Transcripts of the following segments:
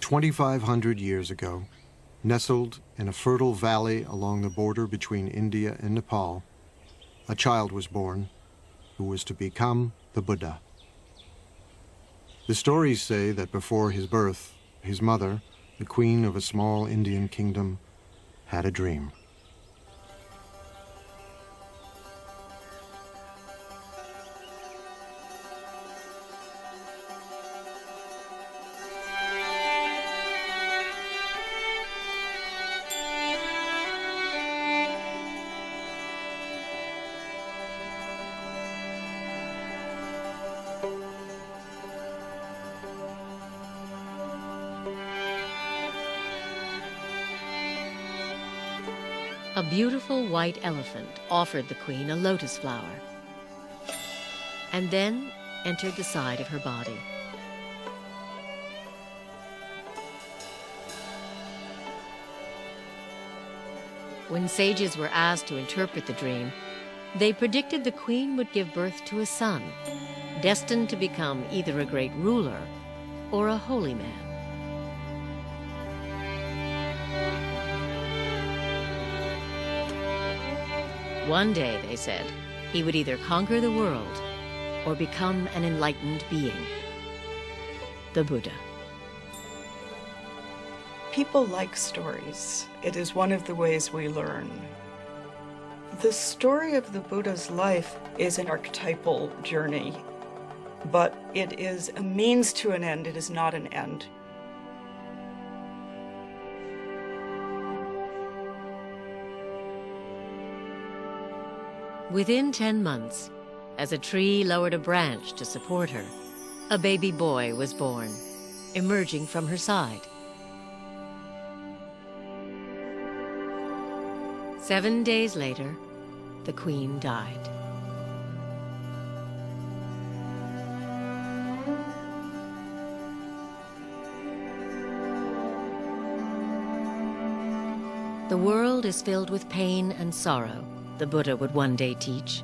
2,500 years ago, nestled in a fertile valley along the border between India and Nepal, a child was born who was to become the Buddha. The stories say that before his birth, his mother, the queen of a small Indian kingdom, had a dream. A beautiful white elephant offered the queen a lotus flower and then entered the side of her body. When sages were asked to interpret the dream, they predicted the queen would give birth to a son, destined to become either a great ruler or a holy man. One day, they said, he would either conquer the world or become an enlightened being, the Buddha. People like stories. It is one of the ways we learn. The story of the Buddha's life is an archetypal journey, but it is a means to an end. It is not an end. Within 10 months, as a tree lowered a branch to support her, a baby boy was born, emerging from her side. 7 days later, the queen died. The world is filled with pain and sorrow, the Buddha would one day teach.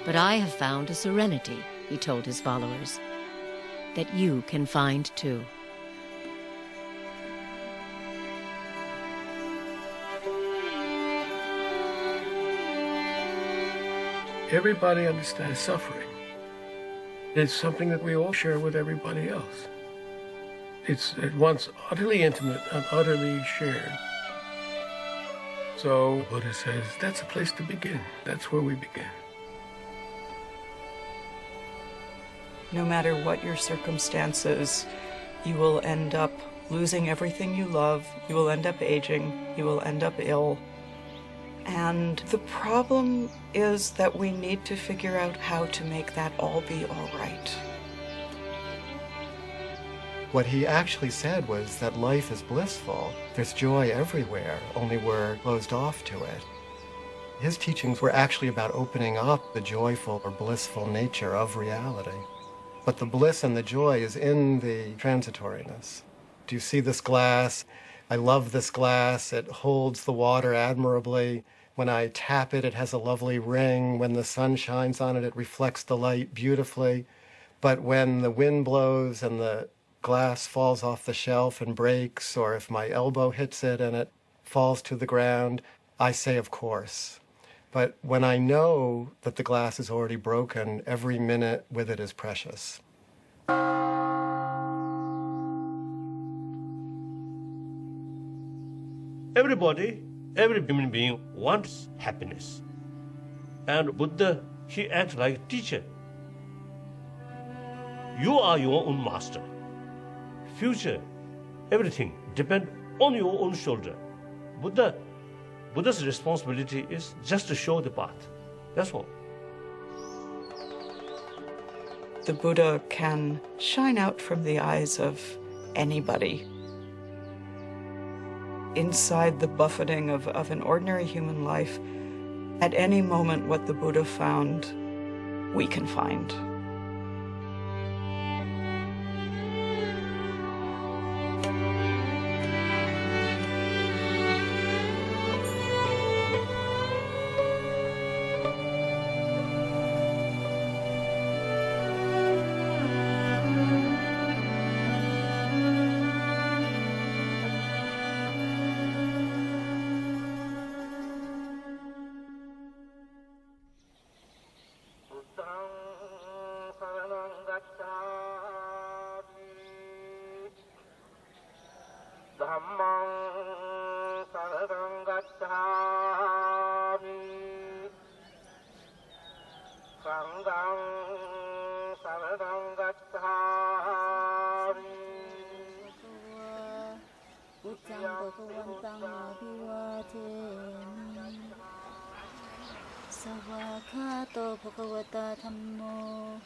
But I have found a serenity, he told his followers, that you can find too. Everybody understands suffering. It's something that we all share with everybody else. It's at once utterly intimate and utterly shared. So Buddha says that's a place to begin. That's where we begin. No matter what your circumstances, you will end up losing everything you love. You will end up aging. You will end up ill. And the problem is that we need to figure out how to make that all be all right. What he actually said was that life is blissful. There's joy everywhere, only we're closed off to it. His teachings were actually about opening up the joyful or blissful nature of reality. But the bliss and the joy is in the transitoriness. Do you see this glass? I love this glass. It holds the water admirably. When I tap it, it has a lovely ring. When the sun shines on it, it reflects the light beautifully. But when the wind blows and the glass falls off the shelf and breaks, or if my elbow hits it and it falls to the ground, I say, of course. But when I know that the glass is already broken, every minute with it is precious. Everybody, every human being wants happiness. And Buddha, he acts like a teacher. You are your own master. Future, everything depends on your own shoulder. Buddha's responsibility is just to show the path. That's all. The Buddha can shine out from the eyes of anybody. Inside the buffeting of an ordinary human life, at any moment what the Buddha found, we can find. Sawakato bhagavata dhammo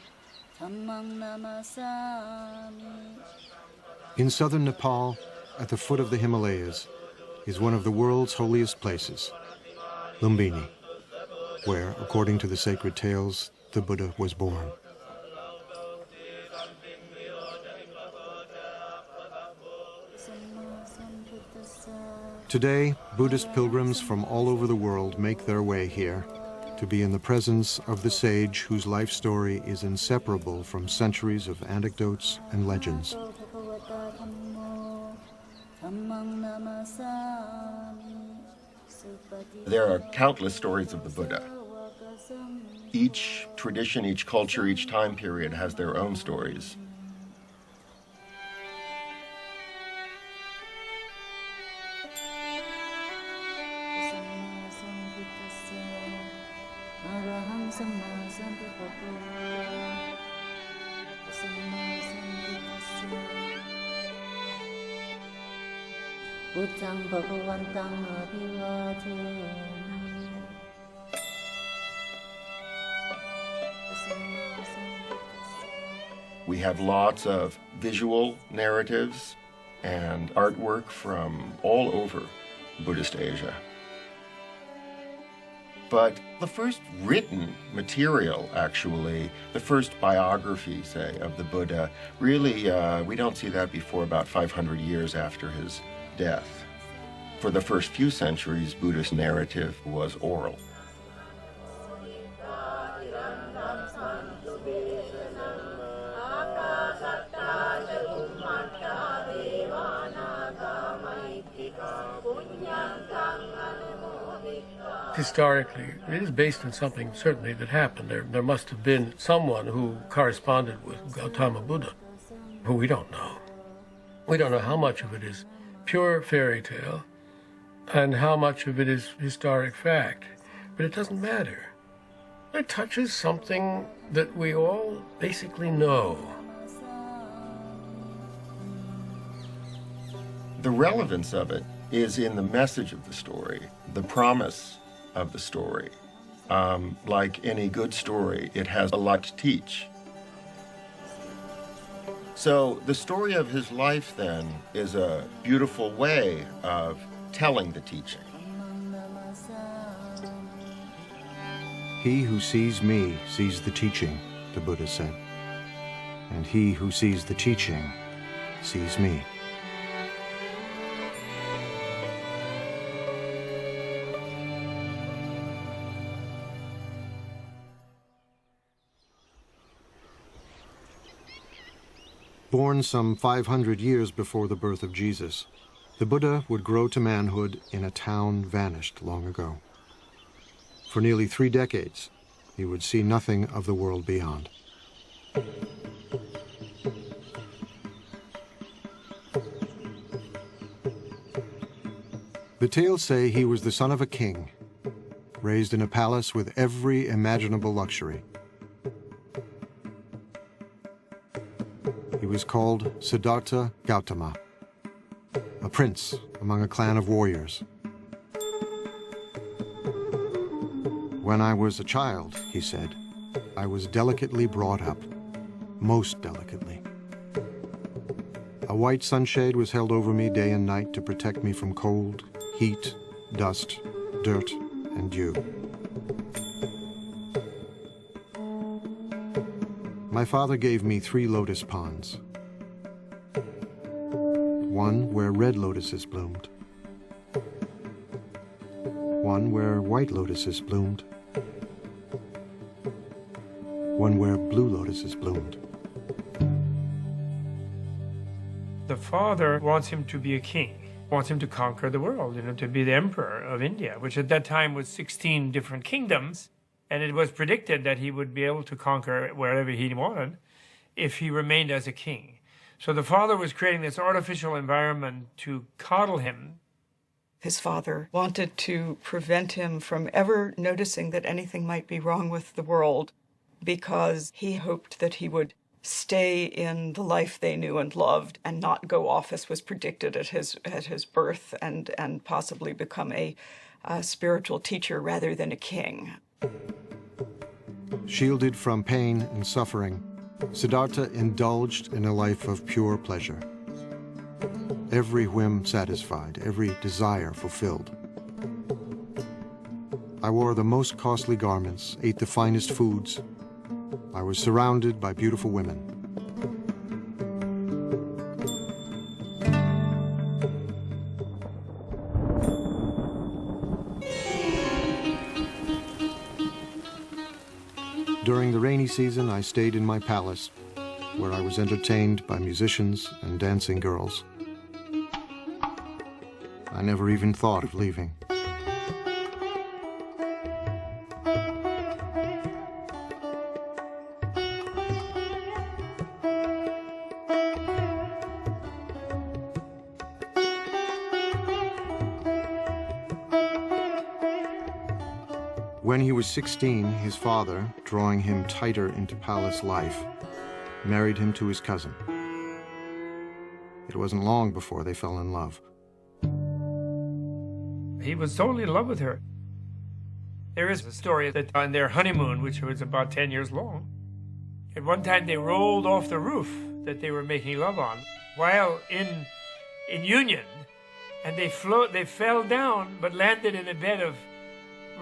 dhammang namasami. In southern Nepal, at the foot of the Himalayas, is one of the world's holiest places, Lumbini, where, according to the sacred tales, the Buddha was born. Today, Buddhist pilgrims from all over the world make their way here to be in the presence of the sage whose life story is inseparable from centuries of anecdotes and legends. There are countless stories of the Buddha. Each tradition, each culture, each time period has their own stories. Buddhang Bhagavantang Abhivademi. We have lots of visual narratives and artwork from all over Buddhist Asia. But the first written material, actually, the first biography, say, of the Buddha, really, we don't see that before about 500 years after his death. For the first few centuries, Buddhist narrative was oral. Historically, it is based on something certainly that happened. There must have been someone who corresponded with Gautama Buddha, who we don't know. We don't know how much of it is pure fairy tale and how much of it is historic fact, but it doesn't matter. It touches something that we all basically know. The relevance of it is in the message of the story, the promise of the story. Like any good story, it has a lot to teach. So the story of his life, then, is a beautiful way of telling the teaching. He who sees me sees the teaching, the Buddha said. And he who sees the teaching sees me. Born some 500 years before the birth of Jesus, the Buddha would grow to manhood in a town vanished long ago. For nearly 3 decades, he would see nothing of the world beyond. The tales say he was the son of a king, raised in a palace with every imaginable luxury. He was called Siddhartha Gautama, a prince among a clan of warriors. When I was a child, he said, I was delicately brought up, most delicately. A white sunshade was held over me day and night to protect me from cold, heat, dust, dirt, and dew. My father gave me 3 lotus ponds. One where red lotuses bloomed. One where white lotuses bloomed. One where blue lotuses bloomed. The father wants him to be a king, wants him to conquer the world, to be the emperor of India, which at that time was 16 different kingdoms. And it was predicted that he would be able to conquer wherever he wanted if he remained as a king. So the father was creating this artificial environment to coddle him. His father wanted to prevent him from ever noticing that anything might be wrong with the world, because he hoped that he would stay in the life they knew and loved and not go off as was predicted at his birth and possibly become a spiritual teacher rather than a king. Shielded from pain and suffering, Siddhartha indulged in a life of pure pleasure. Every whim satisfied, every desire fulfilled. I wore the most costly garments, ate the finest foods. I was surrounded by beautiful women. During the rainy season, I stayed in my palace, where I was entertained by musicians and dancing girls. I never even thought of leaving. When he was 16, his father, drawing him tighter into palace life, married him to his cousin. It wasn't long before they fell in love. He was totally in love with her. There is a story that on their honeymoon, which was about 10 years long, at one time they rolled off the roof that they were making love on while in union, and they fell down but landed in a bed of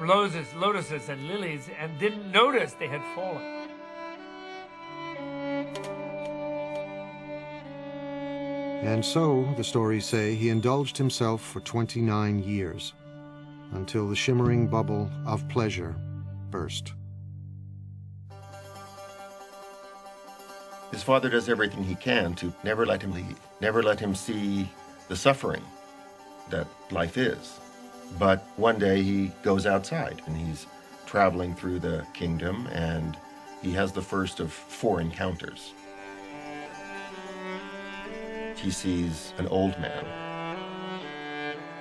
lotuses and lilies and didn't notice they had fallen. And so, the stories say, he indulged himself for 29 years, until the shimmering bubble of pleasure burst. His father does everything he can to never let him leave, never let him see the suffering that life is. But one day he goes outside and he's traveling through the kingdom and he has the first of 4 encounters. He sees an old man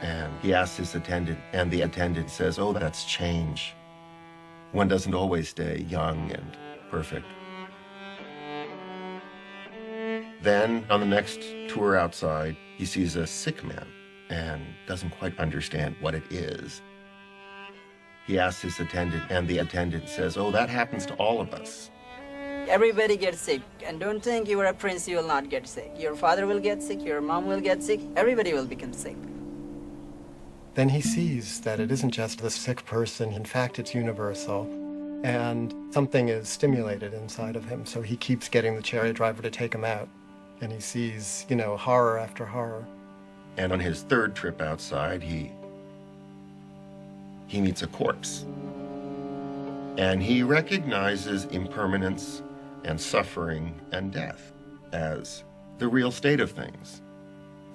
and he asks his attendant, and the attendant says, "Oh, that's change. One doesn't always stay young and perfect." Then on the next tour outside, he sees a sick man and doesn't quite understand what it is. He asks his attendant, and the attendant says, "Oh, that happens to all of us." Everybody gets sick, and don't think you are a prince, you will not get sick. Your father will get sick, your mom will get sick, everybody will become sick. Then he sees that it isn't just the sick person, in fact it's universal, and something is stimulated inside of him, so he keeps getting the chariot driver to take him out, and he sees, horror after horror. And on his 3rd trip outside, he meets a corpse. And he recognizes impermanence and suffering and death as the real state of things.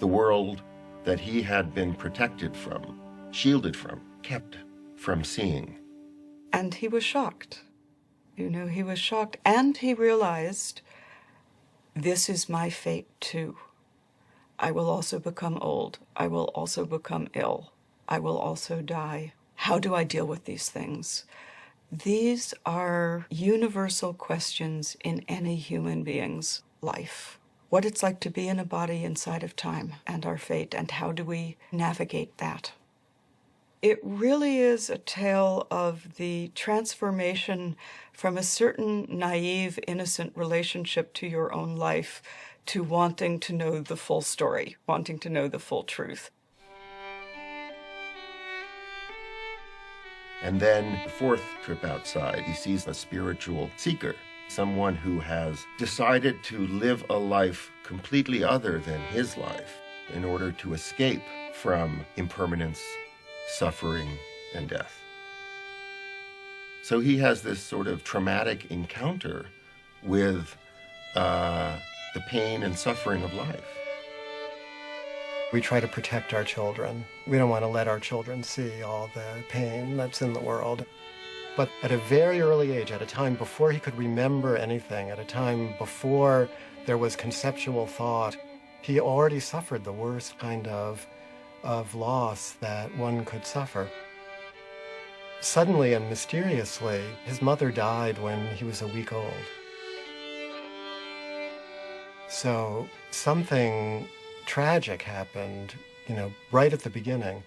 The world that he had been protected from, shielded from, kept from seeing. And he was shocked. He was shocked. And he realized, this is my fate too. I will also become old. I will also become ill. I will also die. How do I deal with these things? These are universal questions in any human being's life. What it's like to be in a body inside of time and our fate, and how do we navigate that? It really is a tale of the transformation from a certain naive, innocent relationship to your own life to wanting to know the full story, wanting to know the full truth. And then the 4th trip outside, he sees a spiritual seeker, someone who has decided to live a life completely other than his life in order to escape from impermanence, suffering, and death. So he has this sort of traumatic encounter with the pain and suffering of life. We try to protect our children. We don't want to let our children see all the pain that's in the world. But at a very early age, at a time before he could remember anything, at a time before there was conceptual thought, he already suffered the worst kind of loss that one could suffer. Suddenly and mysteriously, his mother died when he was a week old. So something tragic happened, right at the beginning.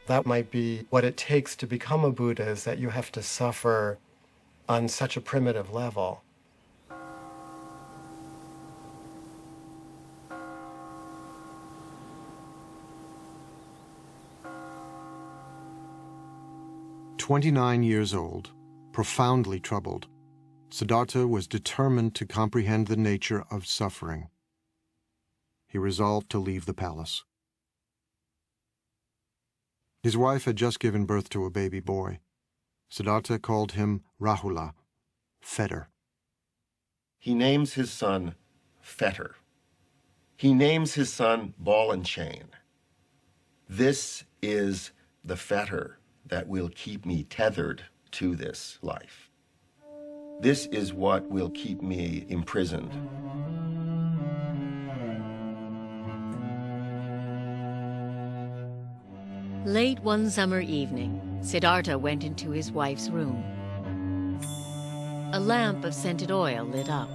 That might be what it takes to become a Buddha, is that you have to suffer on such a primitive level. "29 years old, profoundly troubled, Siddhartha was determined to comprehend the nature of suffering. He resolved to leave the palace. His wife had just given birth to a baby boy. Siddhartha called him Rahula, fetter. He names his son Fetter. He names his son Ball and Chain. This is the fetter that will keep me tethered to this life. This is what will keep me imprisoned. Late one summer evening, Siddhartha went into his wife's room. A lamp of scented oil lit up.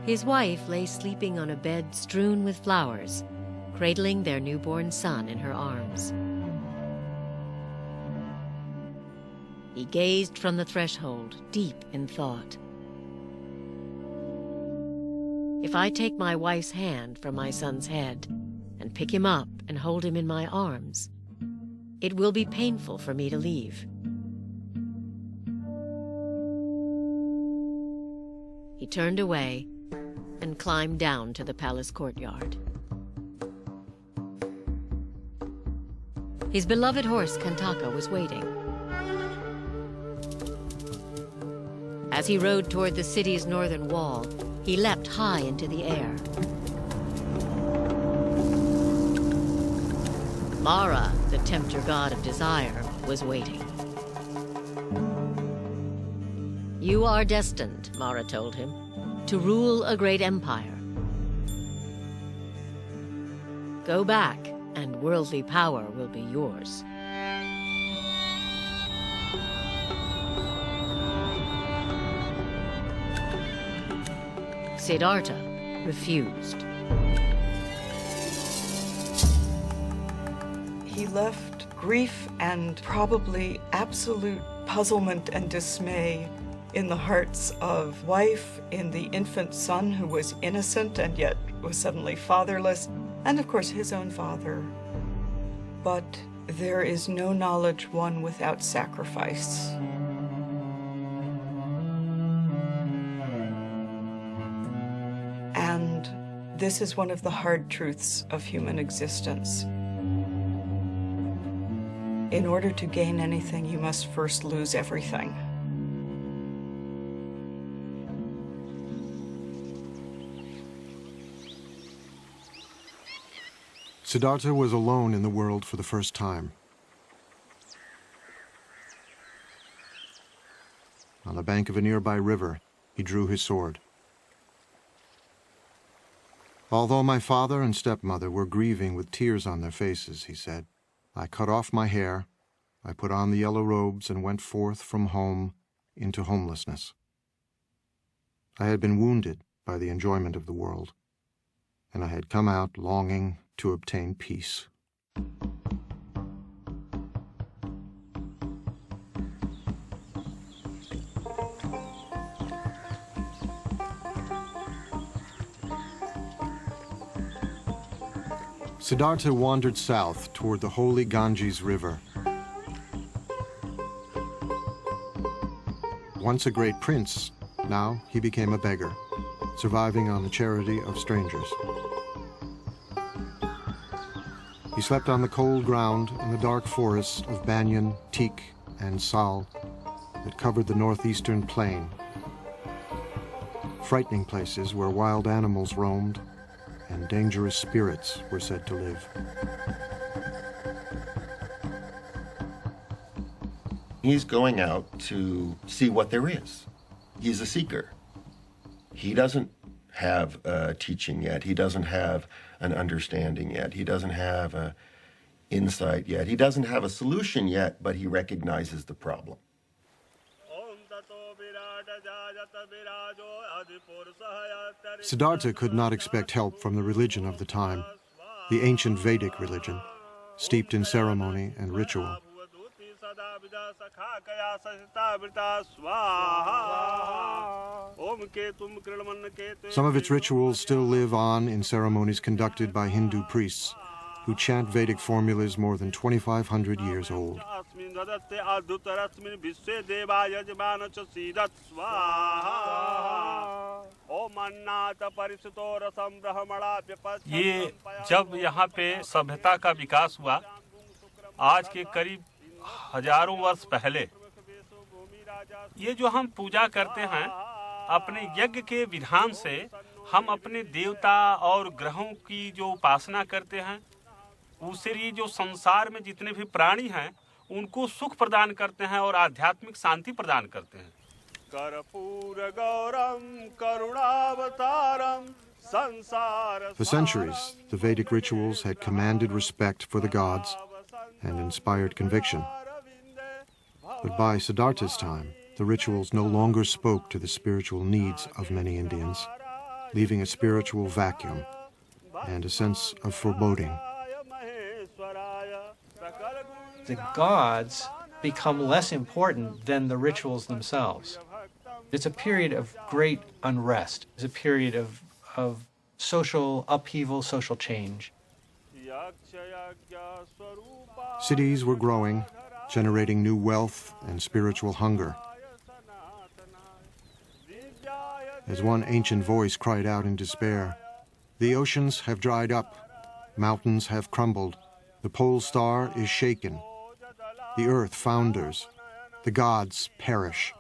His wife lay sleeping on a bed strewn with flowers, cradling their newborn son in her arms. He gazed from the threshold, deep in thought. If I take my wife's hand from my son's head and pick him up and hold him in my arms, it will be painful for me to leave. He turned away and climbed down to the palace courtyard. His beloved horse Kantaka was waiting. As he rode toward the city's northern wall, he leapt high into the air. Mara, the tempter god of desire, was waiting. You are destined, Mara told him, to rule a great empire. Go back, and worldly power will be yours. Siddhartha refused. He left grief and probably absolute puzzlement and dismay in the hearts of wife, in the infant son who was innocent and yet was suddenly fatherless, and of course his own father. But there is no knowledge won without sacrifice. And this is one of the hard truths of human existence. In order to gain anything, you must first lose everything. Siddhartha was alone in the world for the first time. On the bank of a nearby river, he drew his sword. Although my father and stepmother were grieving with tears on their faces, he said, I cut off my hair, I put on the yellow robes and went forth from home into homelessness. I had been wounded by the enjoyment of the world, and I had come out longing to obtain peace. Siddhartha wandered south toward the holy Ganges River. Once a great prince, now he became a beggar, surviving on the charity of strangers. He slept on the cold ground in the dark forests of banyan, teak, and sal that covered the northeastern plain, frightening places where wild animals roamed and dangerous spirits were said to live. He's going out to see what there is. He's a seeker. He doesn't have a teaching yet. He doesn't have an understanding yet. He doesn't have an insight yet. He doesn't have a solution yet, but he recognizes the problem. Siddhartha could not expect help from the religion of the time, the ancient Vedic religion, steeped in ceremony and ritual. Some of its rituals still live on in ceremonies conducted by Hindu priests, who chant Vedic formulas more than 2,500 years old. ये जब यहाँ पे सभ्यता का विकास हुआ, आज के करीब हजारों वर्ष पहले, ये जो हम पूजा करते हैं, अपने यज्ञ के विधान से हम अपने देवता और ग्रहों की जो उपासना करते हैं, उससे ये जो संसार में जितने भी प्राणी हैं, उनको सुख प्रदान करते हैं और आध्यात्मिक शांति प्रदान करते हैं। For centuries, the Vedic rituals had commanded respect for the gods and inspired conviction. But by Siddhartha's time, the rituals no longer spoke to the spiritual needs of many Indians, leaving a spiritual vacuum and a sense of foreboding. The gods become less important than the rituals themselves. It's a period of great unrest. It's a period of social upheaval, social change. Cities were growing, generating new wealth and spiritual hunger. As one ancient voice cried out in despair, "The oceans have dried up, mountains have crumbled, the pole star is shaken, the earth founders, the gods perish.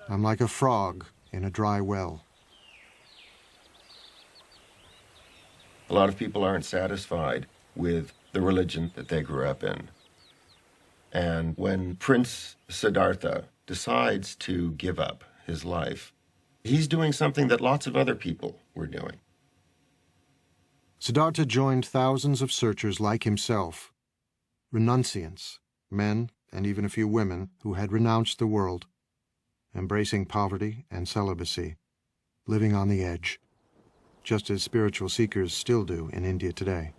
I'm like a frog in a dry well." A lot of people aren't satisfied with the religion that they grew up in. And when Prince Siddhartha decides to give up his life, he's doing something that lots of other people were doing. Siddhartha joined thousands of searchers like himself, renunciants, men and even a few women who had renounced the world, embracing poverty and celibacy, living on the edge, just as spiritual seekers still do in India today.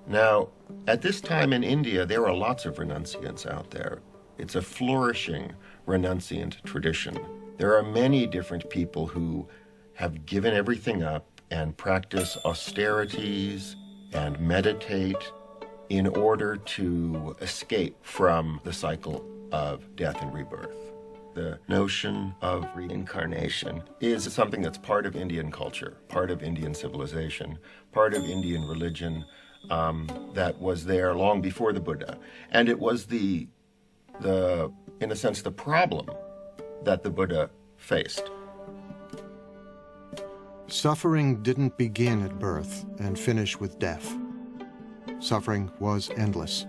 Now, at this time in India, there are lots of renunciants out there. It's a flourishing renunciant tradition. There are many different people who have given everything up and practice austerities and meditate in order to escape from the cycle of death and rebirth. The notion of reincarnation is something that's part of Indian culture, part of Indian civilization, part of Indian religion, that was there long before the Buddha. And it was the in a sense, the problem that the Buddha faced. Suffering didn't begin at birth and finish with death. Suffering was endless.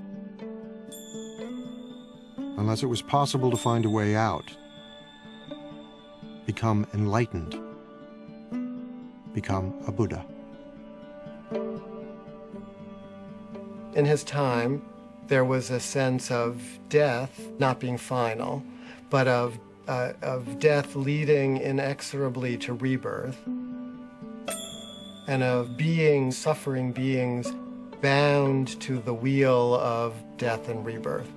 Unless it was possible to find a way out, become enlightened, become a Buddha. In his time, there was a sense of death not being final, but of death leading inexorably to rebirth, and of suffering beings bound to the wheel of death and rebirth.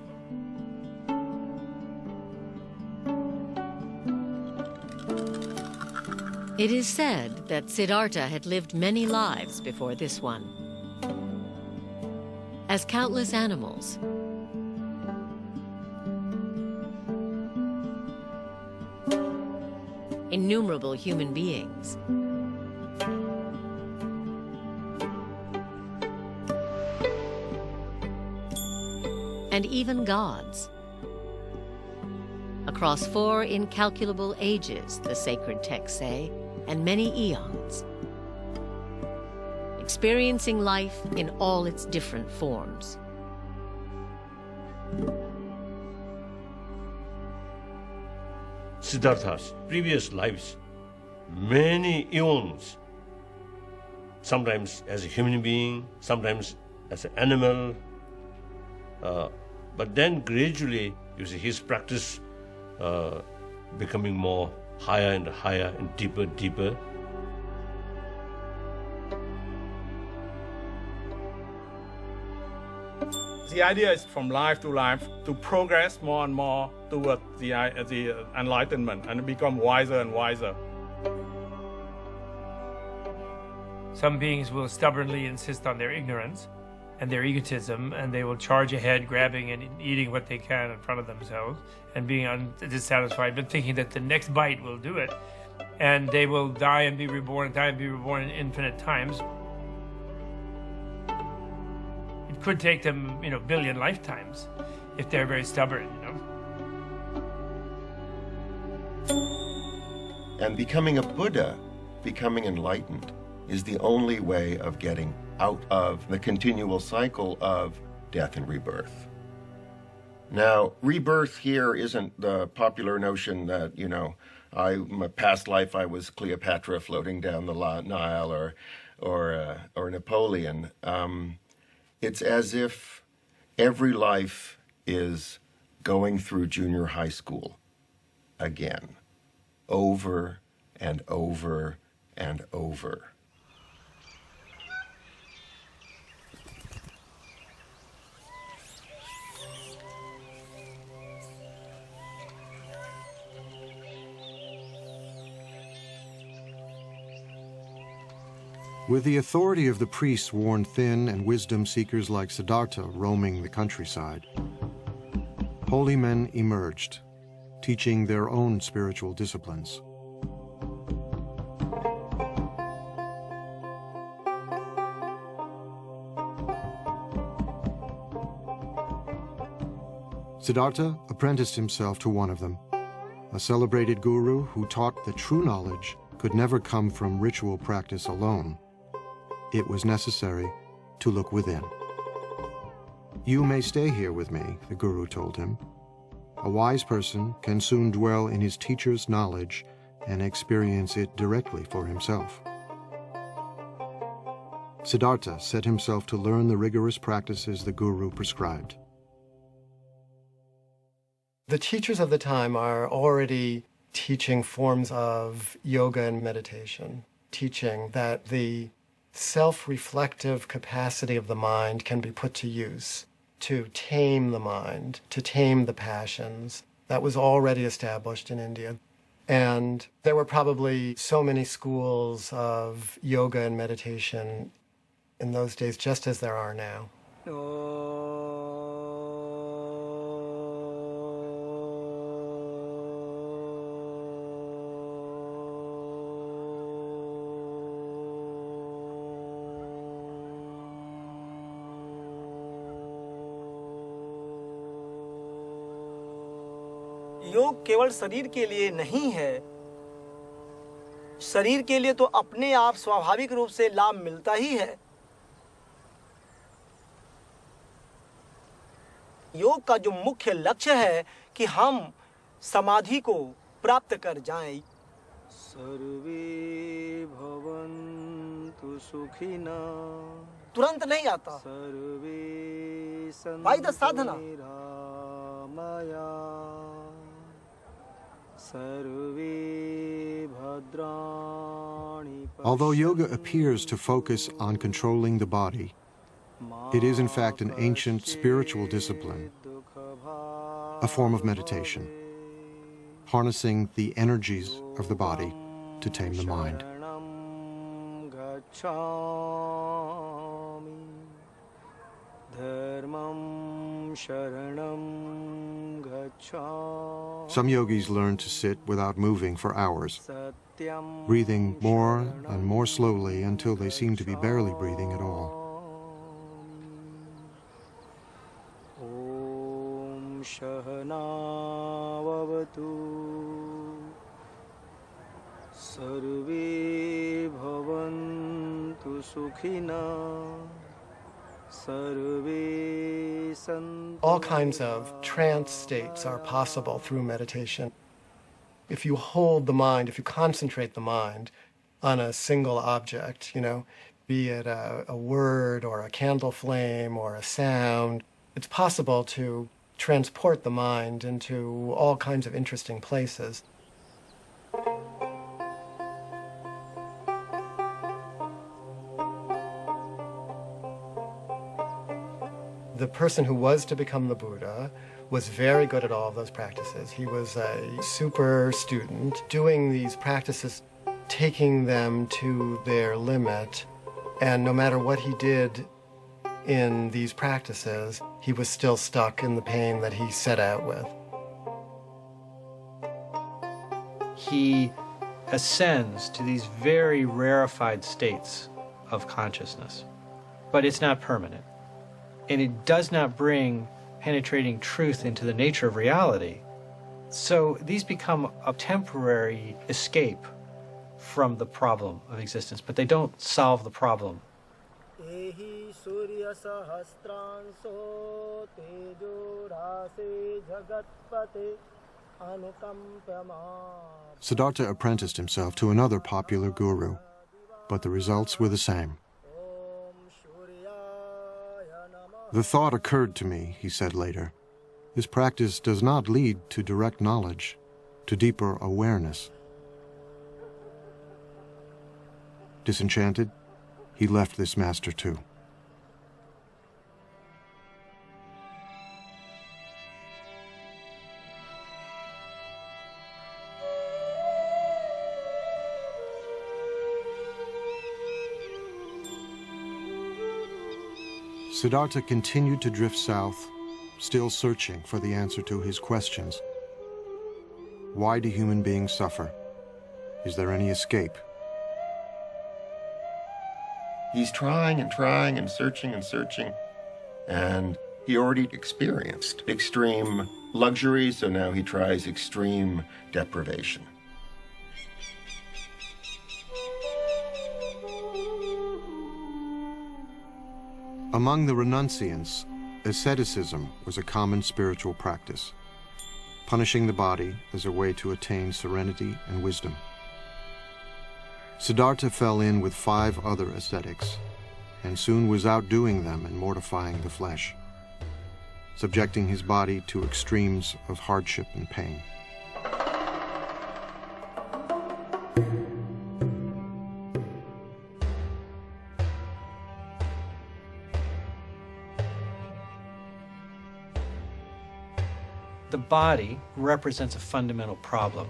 It is said that Siddhartha had lived many lives before this one. As countless animals, innumerable human beings, and even gods. Across 4 incalculable ages, the sacred texts say, and many eons, experiencing life in all its different forms. Siddhartha's previous lives, many eons, sometimes as a human being, sometimes as an animal. But then gradually, you see his practice becoming more higher and higher and deeper, deeper. The idea is from life to progress more and more toward the enlightenment and become wiser and wiser. Some beings will stubbornly insist on their ignorance and their egotism, and they will charge ahead, grabbing and eating what they can in front of themselves, and being dissatisfied, but thinking that the next bite will do it. And they will die and be reborn, die and be reborn in infinite times. It could take them, billion lifetimes if they're very stubborn, And becoming a Buddha, becoming enlightened, is the only way of getting out of the continual cycle of death and rebirth. Now, rebirth here isn't the popular notion that, my past life I was Cleopatra floating down the Nile or Napoleon. It's as if every life is going through junior high school again, over and over and over. With the authority of the priests worn thin and wisdom seekers like Siddhartha roaming the countryside, holy men emerged, teaching their own spiritual disciplines. Siddhartha apprenticed himself to one of them, a celebrated guru who taught that true knowledge could never come from ritual practice alone. It was necessary to look within. You may stay here with me, the guru told him. A wise person can soon dwell in his teacher's knowledge and experience it directly for himself. Siddhartha set himself to learn the rigorous practices the guru prescribed. The teachers of the time are already teaching forms of yoga and meditation, teaching that the self-reflective capacity of the mind can be put to use to tame the mind, to tame the passions. That was already established in India. And there were probably so many schools of yoga and meditation in those days, just as there are now. योग केवल शरीर के लिए नहीं है। शरीर के लिए तो अपने आप स्वाभाविक रूप से लाभ मिलता ही है। योग का जो मुख्य लक्ष्य है कि हम समाधि को प्राप्त कर जाएं। सर्वे भवन्तु सुखिना तुरंत नहीं आता। सर्वे by the sadhana. Although yoga appears to focus on controlling the body, it is in fact an ancient spiritual discipline, a form of meditation, harnessing the energies of the body to tame the mind. Some yogis learn to sit without moving for hours, breathing more and more slowly until they seem to be barely breathing at all. Om Shahana Vavatu Sarve Bhavantu Sukhina. All kinds of trance states are possible through meditation. If you hold the mind, if you concentrate the mind on a single object, be it a word or a candle flame or a sound. It's possible to transport the mind into all kinds of interesting places. The person who was to become the Buddha was very good at all of those practices. He was a super student, doing these practices, taking them to their limit, and no matter what he did in these practices, he was still stuck in the pain that he set out with. He ascends to these very rarefied states of consciousness, but it's not permanent. And it does not bring penetrating truth into the nature of reality. So these become a temporary escape from the problem of existence, but they don't solve the problem. Siddhartha apprenticed himself to another popular guru, but the results were the same. The thought occurred to me, he said later. This practice does not lead to direct knowledge, to deeper awareness. Disenchanted, he left this master too. Siddhartha continued to drift south, still searching for the answer to his questions. Why do human beings suffer? Is there any escape? He's trying and trying and searching, and he already experienced extreme luxury, so now he tries extreme deprivation. Among the renunciants, asceticism was a common spiritual practice, punishing the body as a way to attain serenity and wisdom. Siddhartha fell in with 5 other ascetics, and soon was outdoing them in mortifying the flesh, subjecting his body to extremes of hardship and pain. The body represents a fundamental problem.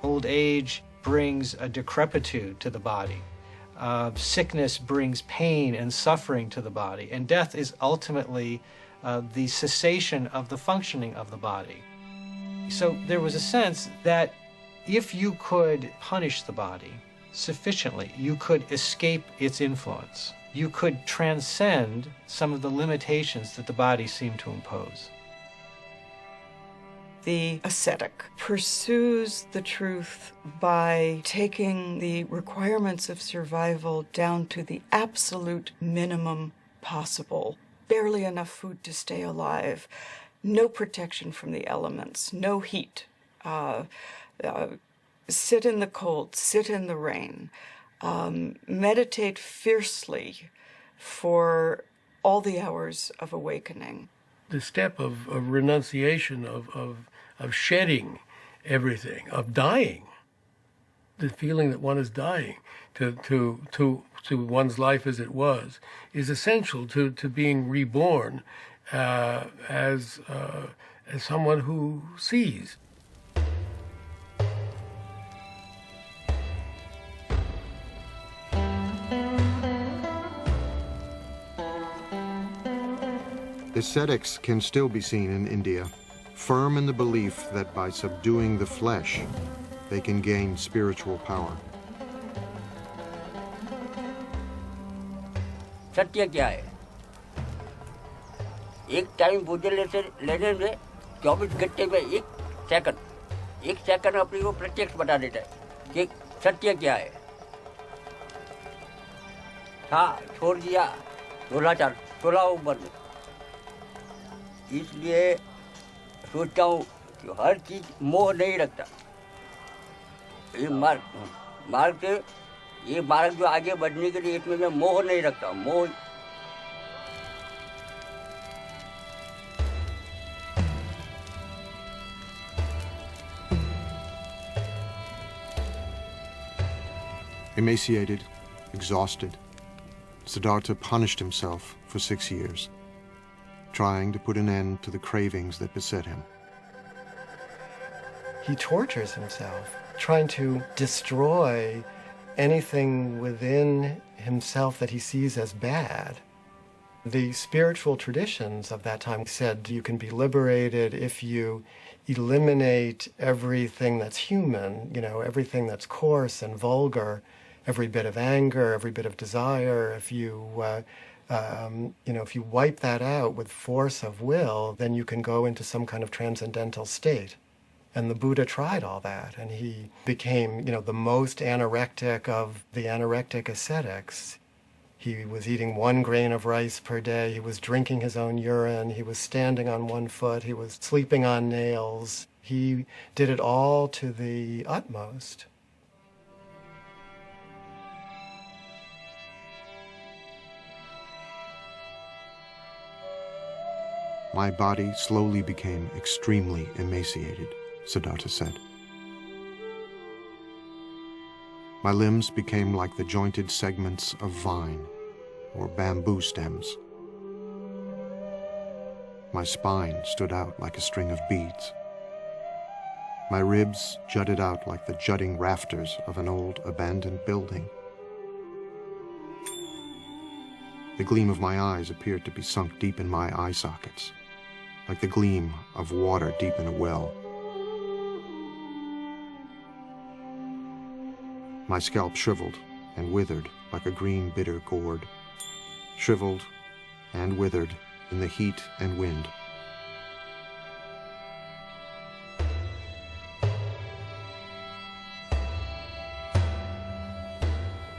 Old age brings a decrepitude to the body. Sickness brings pain and suffering to the body. And death is ultimately the cessation of the functioning of the body. So there was a sense that if you could punish the body sufficiently, you could escape its influence. You could transcend some of the limitations that the body seemed to impose. The ascetic pursues the truth by taking the requirements of survival down to the absolute minimum possible. Barely enough food to stay alive, no protection from the elements, no heat. Sit in the cold, sit in the rain. Meditate fiercely for all the hours of awakening. The step of renunciation, of shedding everything, of dying, the feeling that one is dying to one's life as it was, is essential to being reborn as someone who sees. Ascetics can still be seen in India, firm in the belief that by subduing the flesh, they can gain spiritual power. सत्य क्या है? एक time भोजन लेने में 24 घंटे में एक सेकंड अपने को प्रत्यक्ष बता देता है कि सत्य क्या है. था छोड़ दिया 16 उम्र में. इसलिए सोचता हूँ कि हर चीज मोह नहीं रखता. ये मार्ग से ये बालक जो आगे बढ़ने के लिए इसमें मैं मोह नहीं रखता, मोह Emaciated, exhausted, Siddhartha punished himself for 6 years, trying to put an end to the cravings that beset him. He tortures himself, trying to destroy anything within himself that he sees as bad. The spiritual traditions of that time said you can be liberated if you eliminate everything that's human, everything that's coarse and vulgar, every bit of anger, every bit of desire. If you wipe that out with force of will, then you can go into some kind of transcendental state. And the Buddha tried all that, and he became, the most anorectic of the anorectic ascetics. He was eating 1 grain of rice per day. He was drinking his own urine. He was standing on 1 foot. He was sleeping on nails. He did it all to the utmost. My body slowly became extremely emaciated, Siddhartha said. My limbs became like the jointed segments of vine or bamboo stems. My spine stood out like a string of beads. My ribs jutted out like the jutting rafters of an old abandoned building. The gleam of my eyes appeared to be sunk deep in my eye sockets, like the gleam of water deep in a well. My scalp shriveled and withered like a green bitter gourd, shriveled and withered in the heat and wind.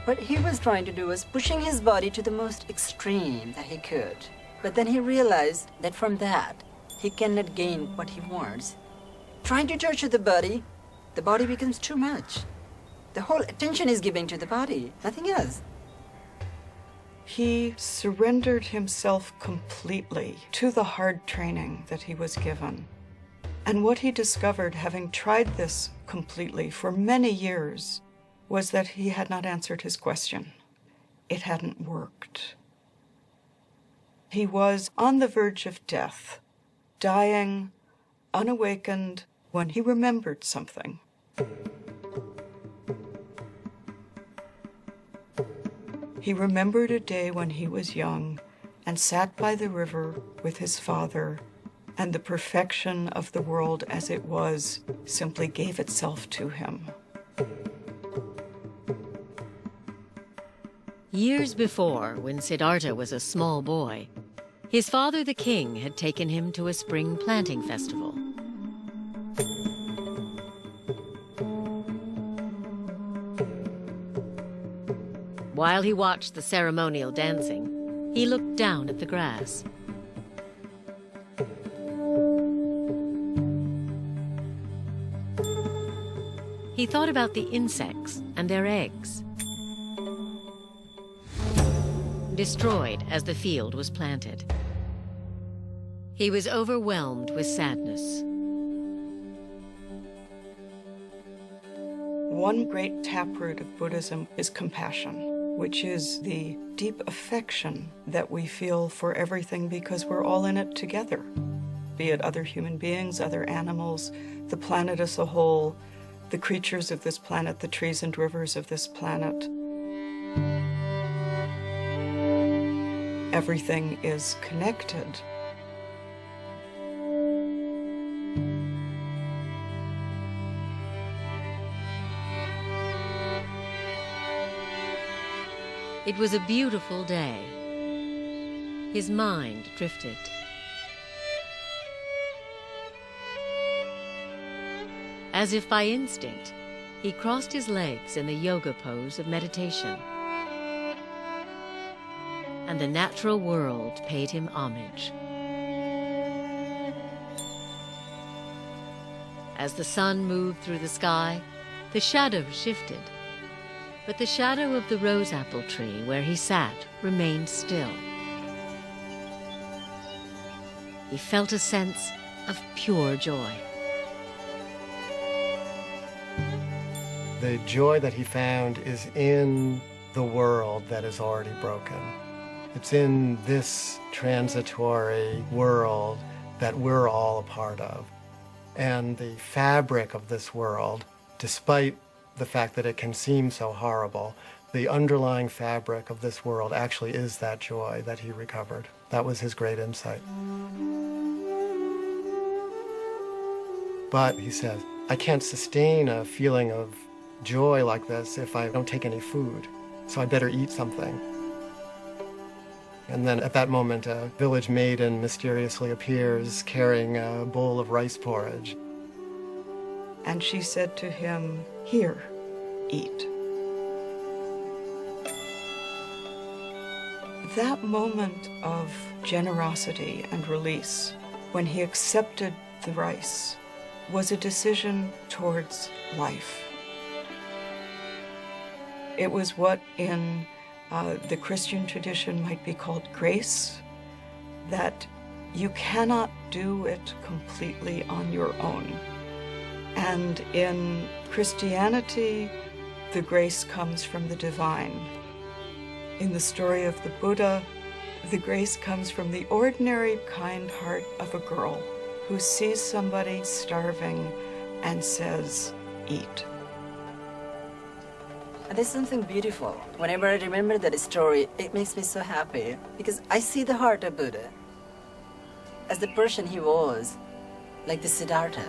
What he was trying to do was pushing his body to the most extreme that he could. But then he realized that from that, he cannot gain what he wants. Trying to torture the body becomes too much. The whole attention is given to the body, nothing else. He surrendered himself completely to the hard training that he was given. And what he discovered, having tried this completely for many years, was that he had not answered his question. It hadn't worked. He was on the verge of death, dying, unawakened, when he remembered something. He remembered a day when he was young and sat by the river with his father, and the perfection of the world as it was simply gave itself to him. Years before, when Siddhartha was a small boy, his father the king had taken him to a spring planting festival. While he watched the ceremonial dancing, he looked down at the grass. He thought about the insects and their eggs, destroyed as the field was planted. He was overwhelmed with sadness. One great taproot of Buddhism is compassion, which is the deep affection that we feel for everything because we're all in it together, be it other human beings, other animals, the planet as a whole, the creatures of this planet, the trees and rivers of this planet. Everything is connected. It was a beautiful day. His mind drifted. As if by instinct, he crossed his legs in the yoga pose of meditation. And the natural world paid him homage. As the sun moved through the sky, the shadows shifted. but the shadow of the rose apple tree where he sat remained still. He felt a sense of pure joy. The joy that he found is in the world that is already broken. It's in this transitory world that we're all a part of. And the fabric of this world, despite the fact that it can seem so horrible, the underlying fabric of this world actually is that joy that he recovered. That was his great insight. But, he says, I can't sustain a feeling of joy like this if I don't take any food, so I better eat something. And then at that moment, a village maiden mysteriously appears carrying a bowl of rice porridge. And she said to him, "Here, eat." That moment of generosity and release, when he accepted the rice, was a decision towards life. It was what in the Christian tradition might be called grace, that you cannot do it completely on your own. And in Christianity, the grace comes from the divine. In the story of the Buddha, the grace comes from the ordinary kind heart of a girl who sees somebody starving and says, "Eat." There's something beautiful. Whenever I remember that story, it makes me so happy because I see the heart of Buddha as the person he was, like the Siddhartha.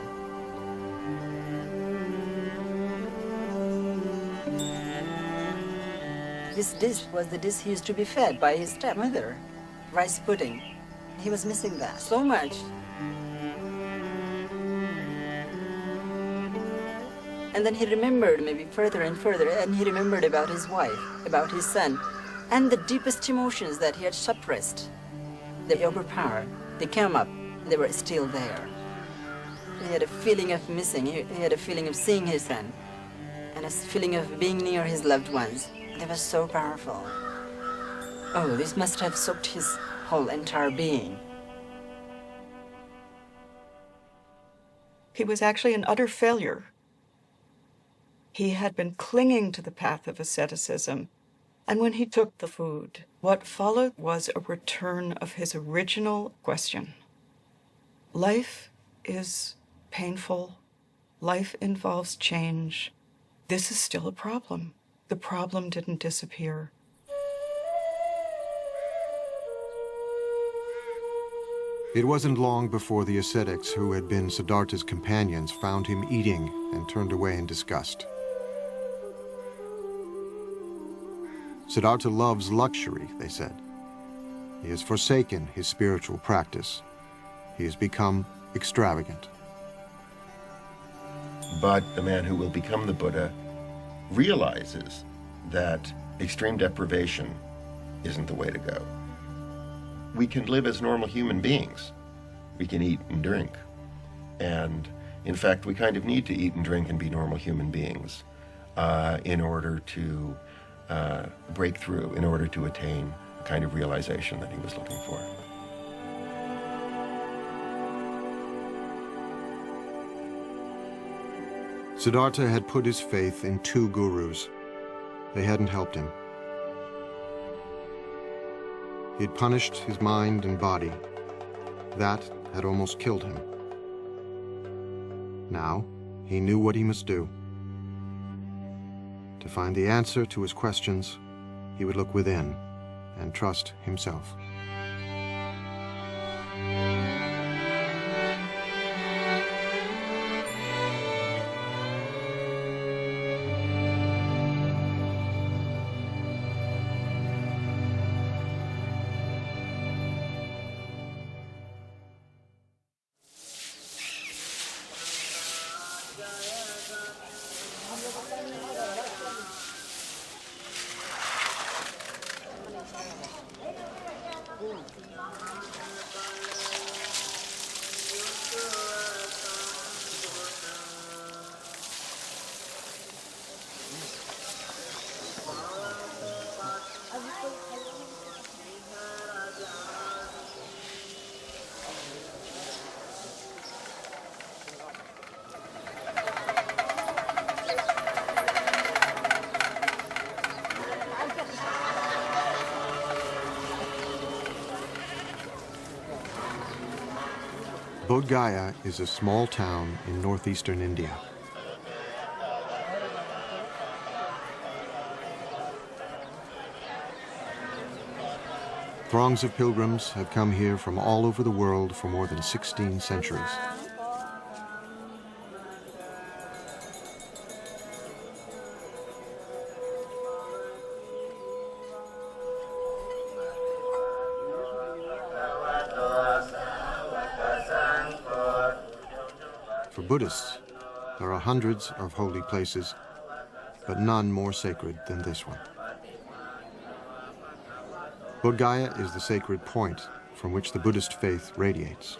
This dish was the dish he used to be fed by his stepmother, rice pudding. He was missing that so much. And then he remembered maybe further and further, and he remembered about his wife, about his son, and the deepest emotions that he had suppressed. They overpowered. They came up. They were still there. He had a feeling of missing. He had a feeling of seeing his son, and a feeling of being near his loved ones. They were so powerful. Oh, this must have soaked his whole entire being. He was actually an utter failure. He had been clinging to the path of asceticism, and when he took the food, what followed was a return of his original question. Life is painful. Life involves change. This is still a problem. The problem didn't disappear. It wasn't long before the ascetics who had been Siddhartha's companions found him eating and turned away in disgust. Siddhartha loves luxury, they said. He has forsaken his spiritual practice. He has become extravagant. But the man who will become the Buddha realizes that extreme deprivation isn't the way to go. We can live as normal human beings. We can eat and drink. And in fact, we kind of need to eat and drink and be normal human beings in order to break through, in order to attain the kind of realization that he was looking for. Siddhartha had put his faith in 2 gurus. They hadn't helped him. He'd punished his mind and body. That had almost killed him. Now, he knew what he must do. To find the answer to his questions, he would look within and trust himself. Bodh Gaya is a small town in northeastern India. Throngs of pilgrims have come here from all over the world for more than 16 centuries. For Buddhists, there are hundreds of holy places, but none more sacred than this one. Bodh Gaya is the sacred point from which the Buddhist faith radiates.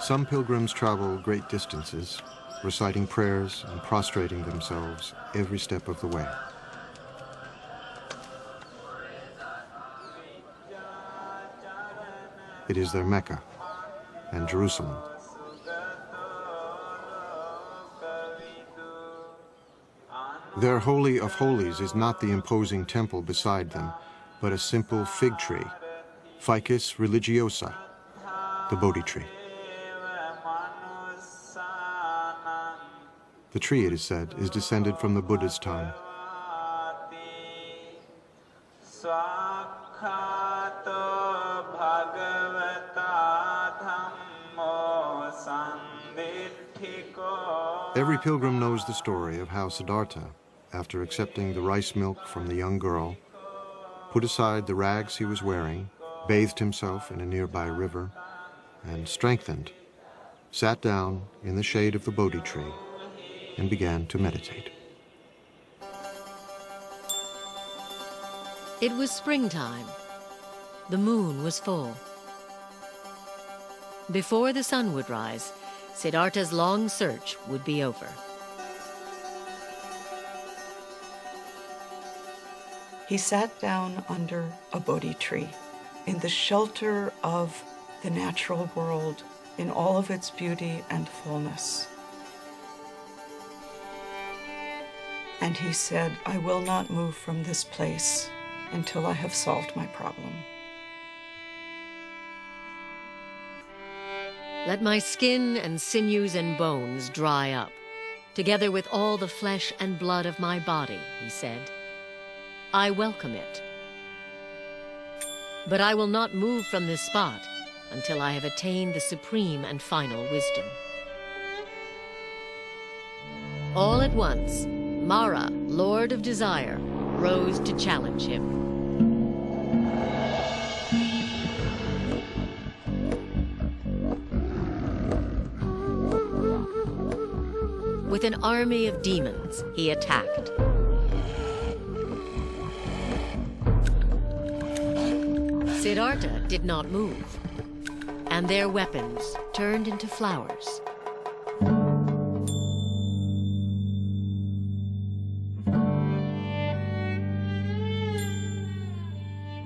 Some pilgrims travel great distances, reciting prayers and prostrating themselves every step of the way. It is their Mecca and Jerusalem. Their Holy of Holies is not the imposing temple beside them, but a simple fig tree, Ficus religiosa, the Bodhi tree. The tree, it is said, is descended from the Buddha's time. Every pilgrim knows the story of how Siddhartha, after accepting the rice milk from the young girl, put aside the rags he was wearing, bathed himself in a nearby river, and strengthened, sat down in the shade of the Bodhi tree and began to meditate. It was springtime. The moon was full. Before the sun would rise, Siddhartha's long search would be over. He sat down under a Bodhi tree in the shelter of the natural world in all of its beauty and fullness. And he said, I will not move from this place until I have solved my problem. Let my skin and sinews and bones dry up, together with all the flesh and blood of my body, he said. I welcome it. But I will not move from this spot until I have attained the supreme and final wisdom. All at once, Mara, Lord of Desire, rose to challenge him. With an army of demons, he attacked. Siddhartha did not move, and their weapons turned into flowers.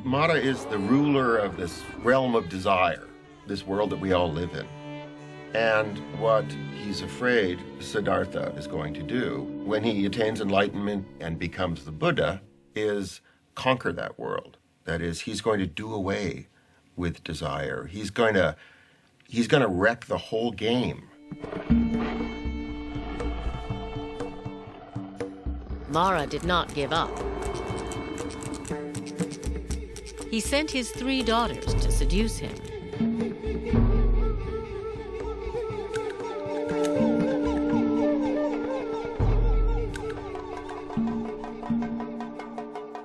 Mara is the ruler of this realm of desire, this world that we all live in. And what he's afraid Siddhartha is going to do when he attains enlightenment and becomes the Buddha is conquer that world. That is, he's going to do away with desire. He's going to wreck the whole game. Mara did not give up. He sent his 3 daughters to seduce him.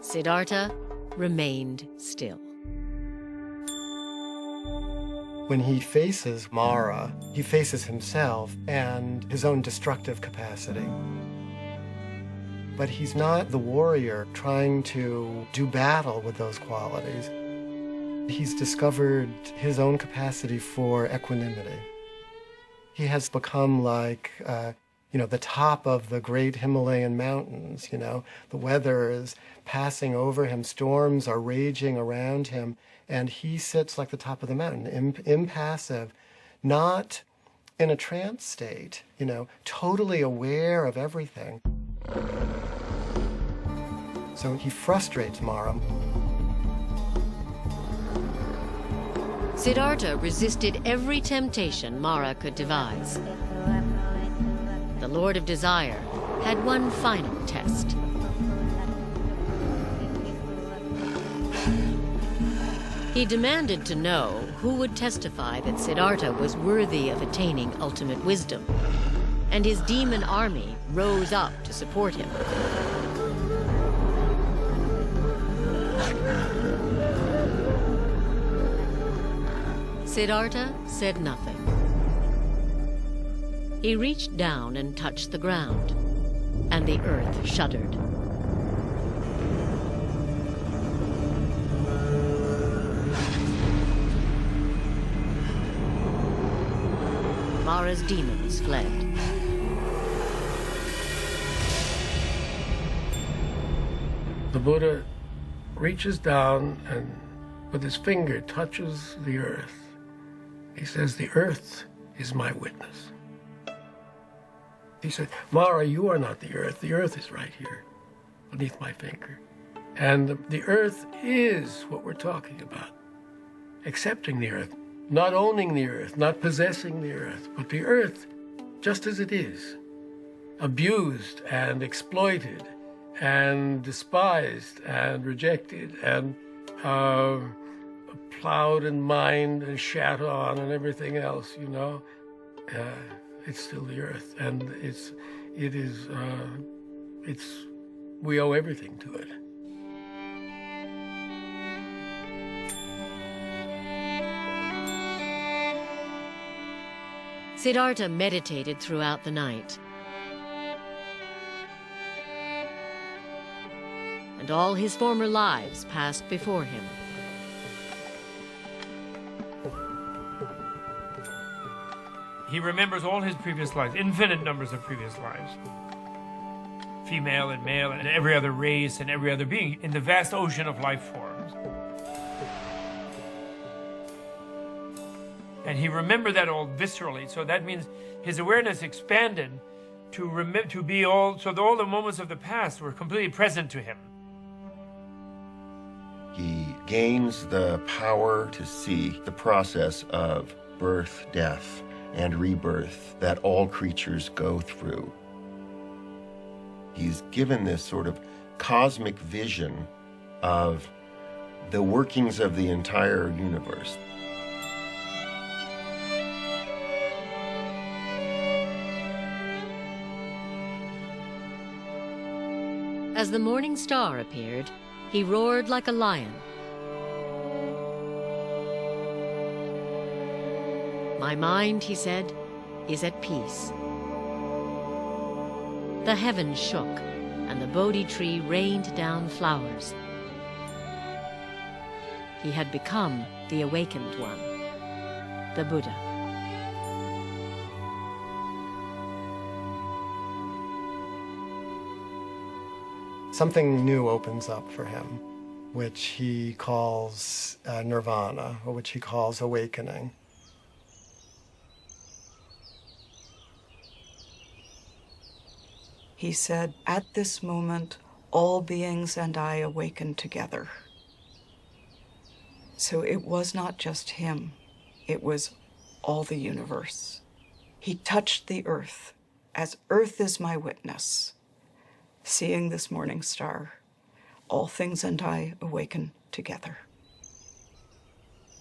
Siddhartha remained still. When he faces Mara, he faces himself and his own destructive capacity. But he's not the warrior trying to do battle with those qualities. He's discovered his own capacity for equanimity. He has become like, the top of the great Himalayan mountains. The weather is passing over him, storms are raging around him, and he sits like the top of the mountain, impassive, not in a trance state, totally aware of everything. So he frustrates Mara. Siddhartha resisted every temptation Mara could devise. The Lord of Desire had one final test. He demanded to know who would testify that Siddhartha was worthy of attaining ultimate wisdom, and his demon army rose up to support him. Siddhartha said nothing. He reached down and touched the ground, and the earth shuddered. Mara's demons fled. The Buddha reaches down and with his finger touches the earth. He says, "The earth is my witness." He said, "Mara, you are not the earth. The earth is right here beneath my finger." And the earth is what we're talking about. Accepting the earth, not owning the earth, not possessing the earth, but the earth just as it is, abused and exploited and despised and rejected and plowed and mined and shat on and everything else, you know. It's still the earth, and we owe everything to it. Siddhartha meditated throughout the night. And all his former lives passed before him. He remembers all his previous lives, infinite numbers of previous lives. Female and male and every other race and every other being in the vast ocean of life forms. And he remembered that all viscerally, so that means his awareness expanded to be all, so that all the moments of the past were completely present to him. He gains the power to see the process of birth, death, and rebirth that all creatures go through. He's given this sort of cosmic vision of the workings of the entire universe. As the morning star appeared, he roared like a lion. "My mind," he said, "is at peace." The heavens shook, and the Bodhi tree rained down flowers. He had become the awakened one, the Buddha. Something new opens up for him, which he calls nirvana, or which he calls awakening. He said, "At this moment, all beings and I awaken together." So it was not just him, it was all the universe. He touched the earth, as earth is my witness. Seeing this morning star, all things and I awaken together.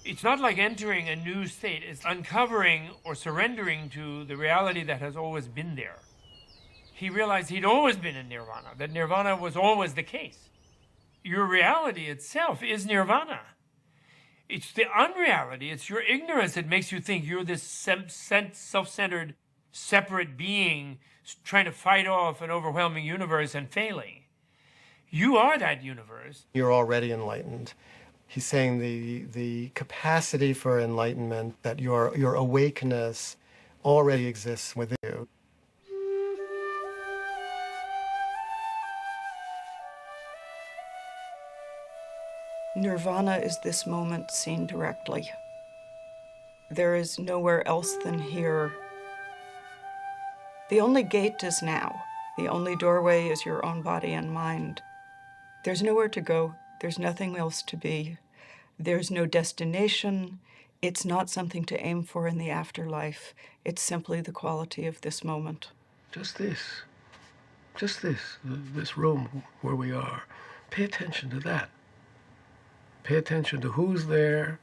It's not like entering a new state, it's uncovering or surrendering to the reality that has always been there. He realized he'd always been in nirvana, that nirvana was always the case. Your reality itself is nirvana. It's the unreality, it's your ignorance that makes you think you're this self-centered, separate being trying to fight off an overwhelming universe and failing. You are that universe. You're already enlightened. He's saying the capacity for enlightenment, that your awakeness already exists within you. Nirvana is this moment seen directly. There is nowhere else than here. The only gate is now. The only doorway is your own body and mind. There's nowhere to go. There's nothing else to be. There's no destination. It's not something to aim for in the afterlife. It's simply the quality of this moment. Just this, this room where we are. Pay attention to that. Pay attention to who's there.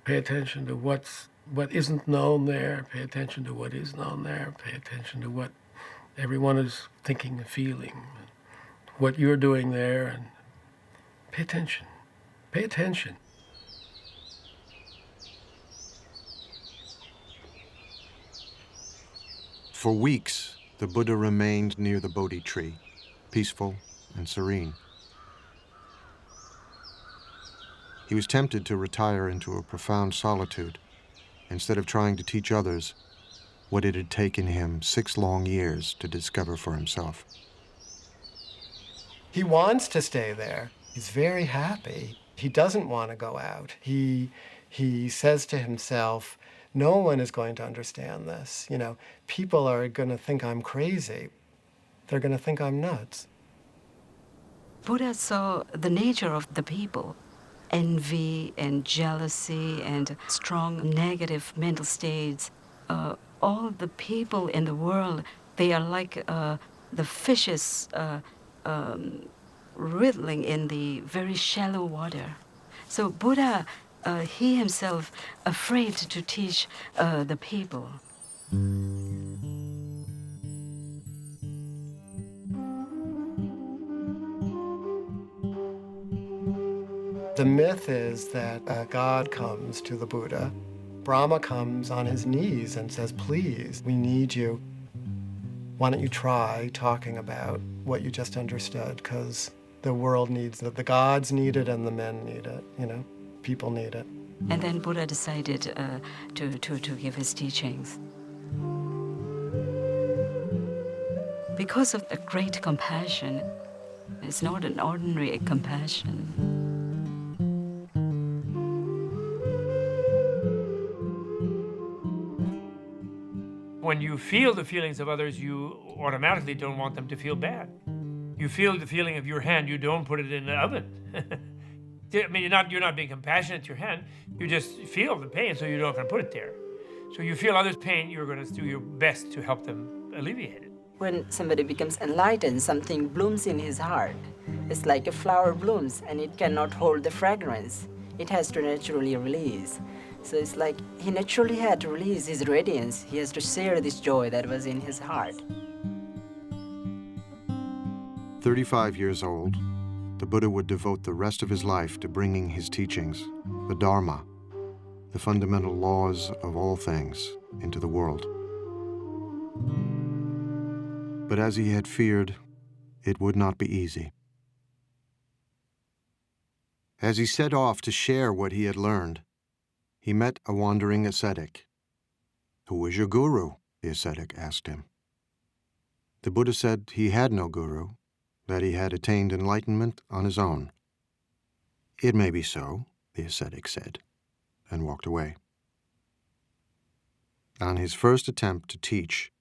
Pay attention to what isn't known there. Pay attention to what is known there. Pay attention to what everyone is thinking and feeling, what you're doing there, and pay attention. Pay attention. For weeks, the Buddha remained near the Bodhi tree, peaceful and serene. He was tempted to retire into a profound solitude instead of trying to teach others what it had taken him 6 long years to discover for himself. He wants to stay there. He's very happy. He doesn't want to go out. He says to himself, no one is going to understand this. You know, people are going to think I'm crazy. They're going to think I'm nuts. Buddha saw the nature of the people, envy and jealousy and strong negative mental states. All the people in the world, they are like the fishes wriggling in the very shallow water. So Buddha, he himself afraid to teach the people. The myth is that God comes to the Buddha. Brahma comes on his knees and says, please, we need you. Why don't you try talking about what you just understood? Because the world needs it. The gods need it and the men need it, you know? People need it. And then Buddha decided to give his teachings. Because of a great compassion, it's not an ordinary compassion. When you feel the feelings of others, you automatically don't want them to feel bad. You feel the feeling of your hand, you don't put it in the oven. I mean, you're not being compassionate to your hand, you just feel the pain, so you're not going to put it there. So you feel others' pain, you're going to do your best to help them alleviate it. When somebody becomes enlightened, something blooms in his heart. It's like a flower blooms and it cannot hold the fragrance. It has to naturally release. So it's like he naturally had to release his radiance. He has to share this joy that was in his heart. 35 years old, the Buddha would devote the rest of his life to bringing his teachings, the Dharma, the fundamental laws of all things, into the world. But as he had feared, it would not be easy. As he set off to share what he had learned, he met a wandering ascetic. "Who is your guru?" the ascetic asked him. The Buddha said he had no guru, that he had attained enlightenment on his own. "It may be so," the ascetic said, and walked away. On his first attempt to teach,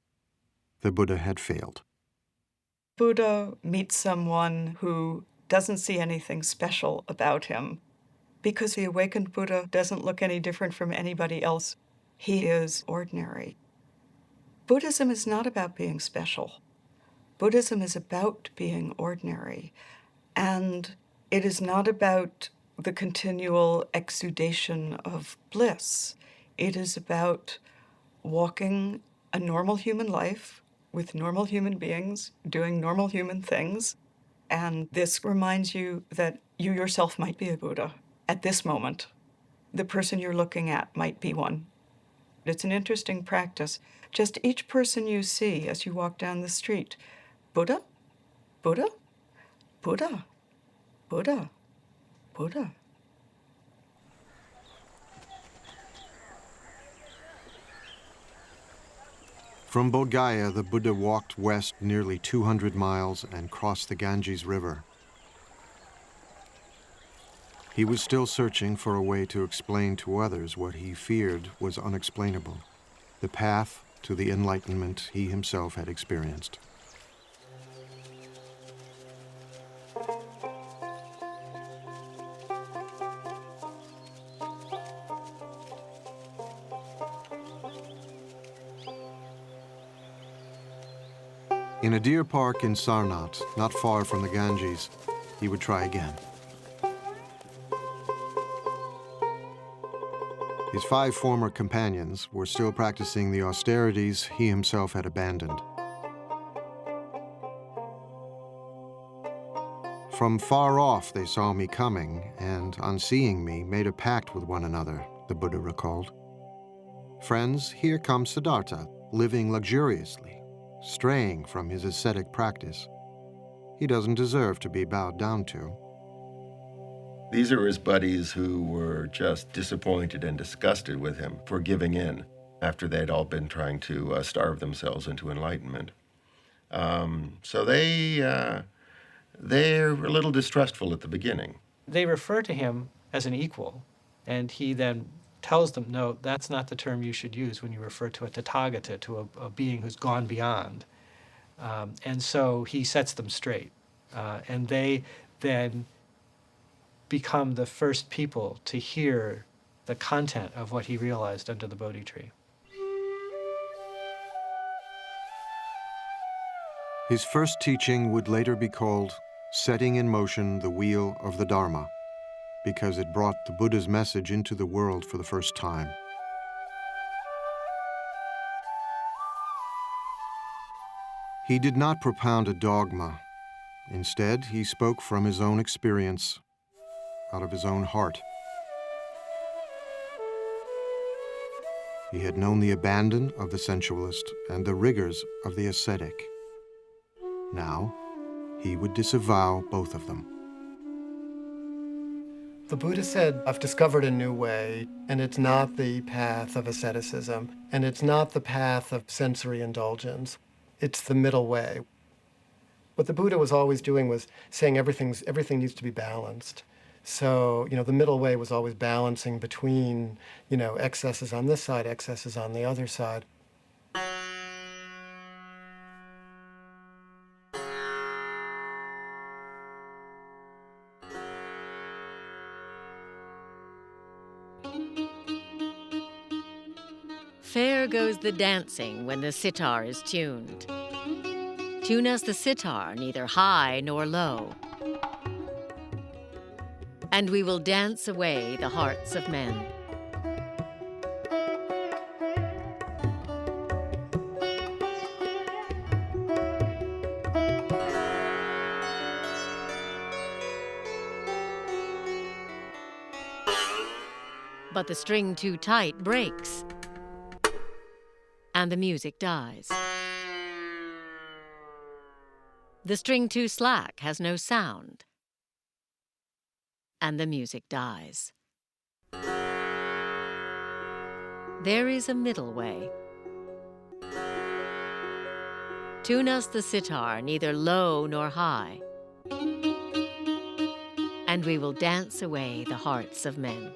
the Buddha had failed. Buddha meets someone who doesn't see anything special about him, because the awakened Buddha doesn't look any different from anybody else. He is ordinary. Buddhism is not about being special. Buddhism is about being ordinary. And it is not about the continual exudation of bliss. It is about walking a normal human life with normal human beings, doing normal human things. And this reminds you that you yourself might be a Buddha. At this moment, the person you're looking at might be one. It's an interesting practice. Just each person you see as you walk down the street, Buddha, Buddha, Buddha, Buddha, Buddha. From Bodh Gaya, the Buddha walked west nearly 200 miles and crossed the Ganges River. He was still searching for a way to explain to others what he feared was unexplainable, the path to the enlightenment he himself had experienced. In a deer park in Sarnath, not far from the Ganges, he would try again. His 5 former companions were still practicing the austerities he himself had abandoned. From far off they saw me coming, and on seeing me, made a pact with one another, the Buddha recalled. Friends, here comes Siddhartha, living luxuriously, straying from his ascetic practice. He doesn't deserve to be bowed down to. These are his buddies who were just disappointed and disgusted with him for giving in after they'd all been trying to starve themselves into enlightenment. So they're a little distrustful at the beginning. They refer to him as an equal, and he then tells them, no, that's not the term you should use when you refer to a Tathagata, to a being who's gone beyond. And so he sets them straight. And they then become the first people to hear the content of what he realized under the Bodhi tree. His first teaching would later be called Setting in Motion the Wheel of the Dharma, because it brought the Buddha's message into the world for the first time. He did not propound a dogma. Instead, he spoke from his own experience, out of his own heart. He had known the abandon of the sensualist and the rigors of the ascetic. Now, he would disavow both of them. The Buddha said, I've discovered a new way, and it's not the path of asceticism, and it's not the path of sensory indulgence. It's the middle way. What the Buddha was always doing was saying everything needs to be balanced. So, the middle way was always balancing between, excesses on this side, excesses on the other side. Fair goes the dancing when the sitar is tuned. Tune us the sitar, neither high nor low, and we will dance away the hearts of men. But the string too tight breaks, and the music dies. The string too slack has no sound, and the music dies. There is a middle way. Tune us the sitar, neither low nor high, and we will dance away the hearts of men.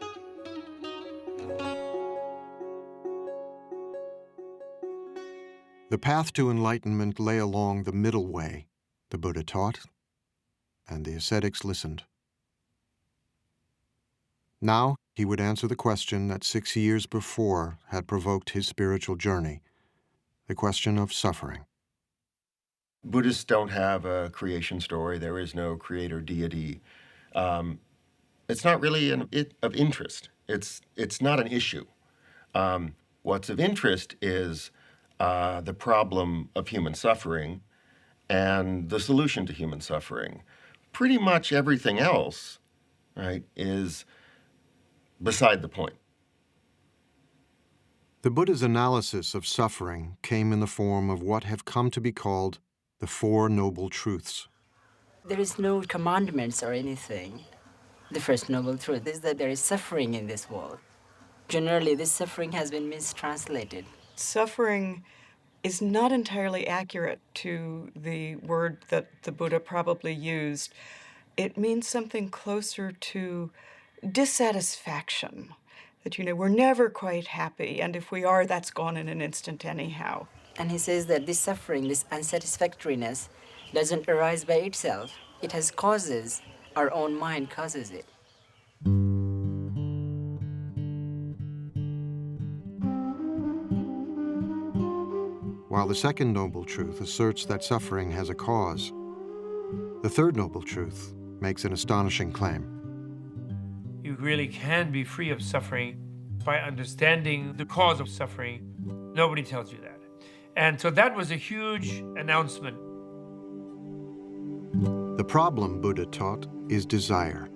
The path to enlightenment lay along the middle way, the Buddha taught, and the ascetics listened. Now he would answer the question that 6 years before had provoked his spiritual journey, the question of suffering. Buddhists don't have a creation story. There is no creator deity. It's not really of interest. It's not an issue. What's of interest is the problem of human suffering and the solution to human suffering. Pretty much everything else, right, is beside the point. The Buddha's analysis of suffering came in the form of what have come to be called the Four Noble Truths. There is no commandments or anything. The first noble truth is that there is suffering in this world. Generally, this suffering has been mistranslated. Suffering is not entirely accurate to the word that the Buddha probably used. It means something closer to dissatisfaction, that, we're never quite happy, and if we are, that's gone in an instant anyhow. And he says that this suffering, this unsatisfactoriness, doesn't arise by itself. It has causes. Our own mind causes it. while the second noble truth asserts that suffering has a cause. The third noble truth makes an astonishing claim. You really can be free of suffering by understanding the cause of suffering. Nobody tells you that. And so that was a huge announcement. The problem, Buddha taught, is desire.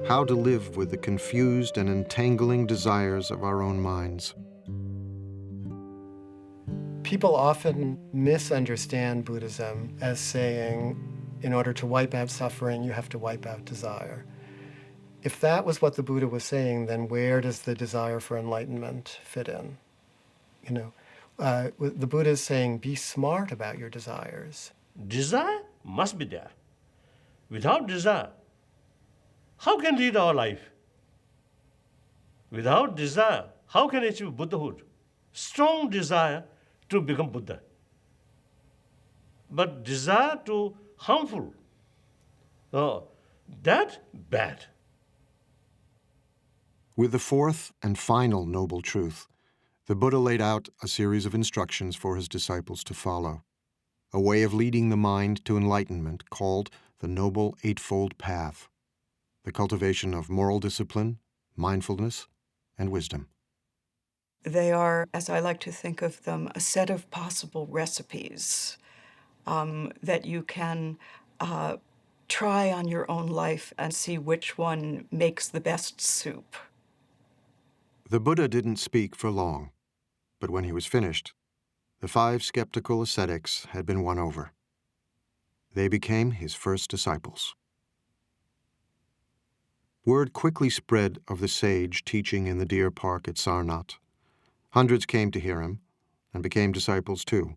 How to live with the confused and entangling desires of our own minds. People often misunderstand Buddhism as saying, in order to wipe out suffering, you have to wipe out desire. If that was what the Buddha was saying, then where does the desire for enlightenment fit in? The Buddha is saying, be smart about your desires. Desire must be there. Without desire, how can lead our life? Without desire, how can achieve Buddhahood? Strong desire to become Buddha. But desire to harmful, that bad. With the fourth and final noble truth, the Buddha laid out a series of instructions for his disciples to follow, a way of leading the mind to enlightenment called the Noble Eightfold Path, the cultivation of moral discipline, mindfulness, and wisdom. They are, as I like to think of them, a set of possible recipes that you can try on your own life and see which one makes the best soup. The Buddha didn't speak for long, but when he was finished, the 5 skeptical ascetics had been won over. They became his first disciples. Word quickly spread of the sage teaching in the deer park at Sarnath. Hundreds came to hear him and became disciples too.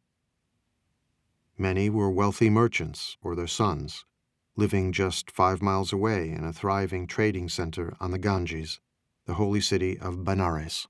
Many were wealthy merchants or their sons, living just 5 miles away in a thriving trading center on the Ganges, the holy city of Benares.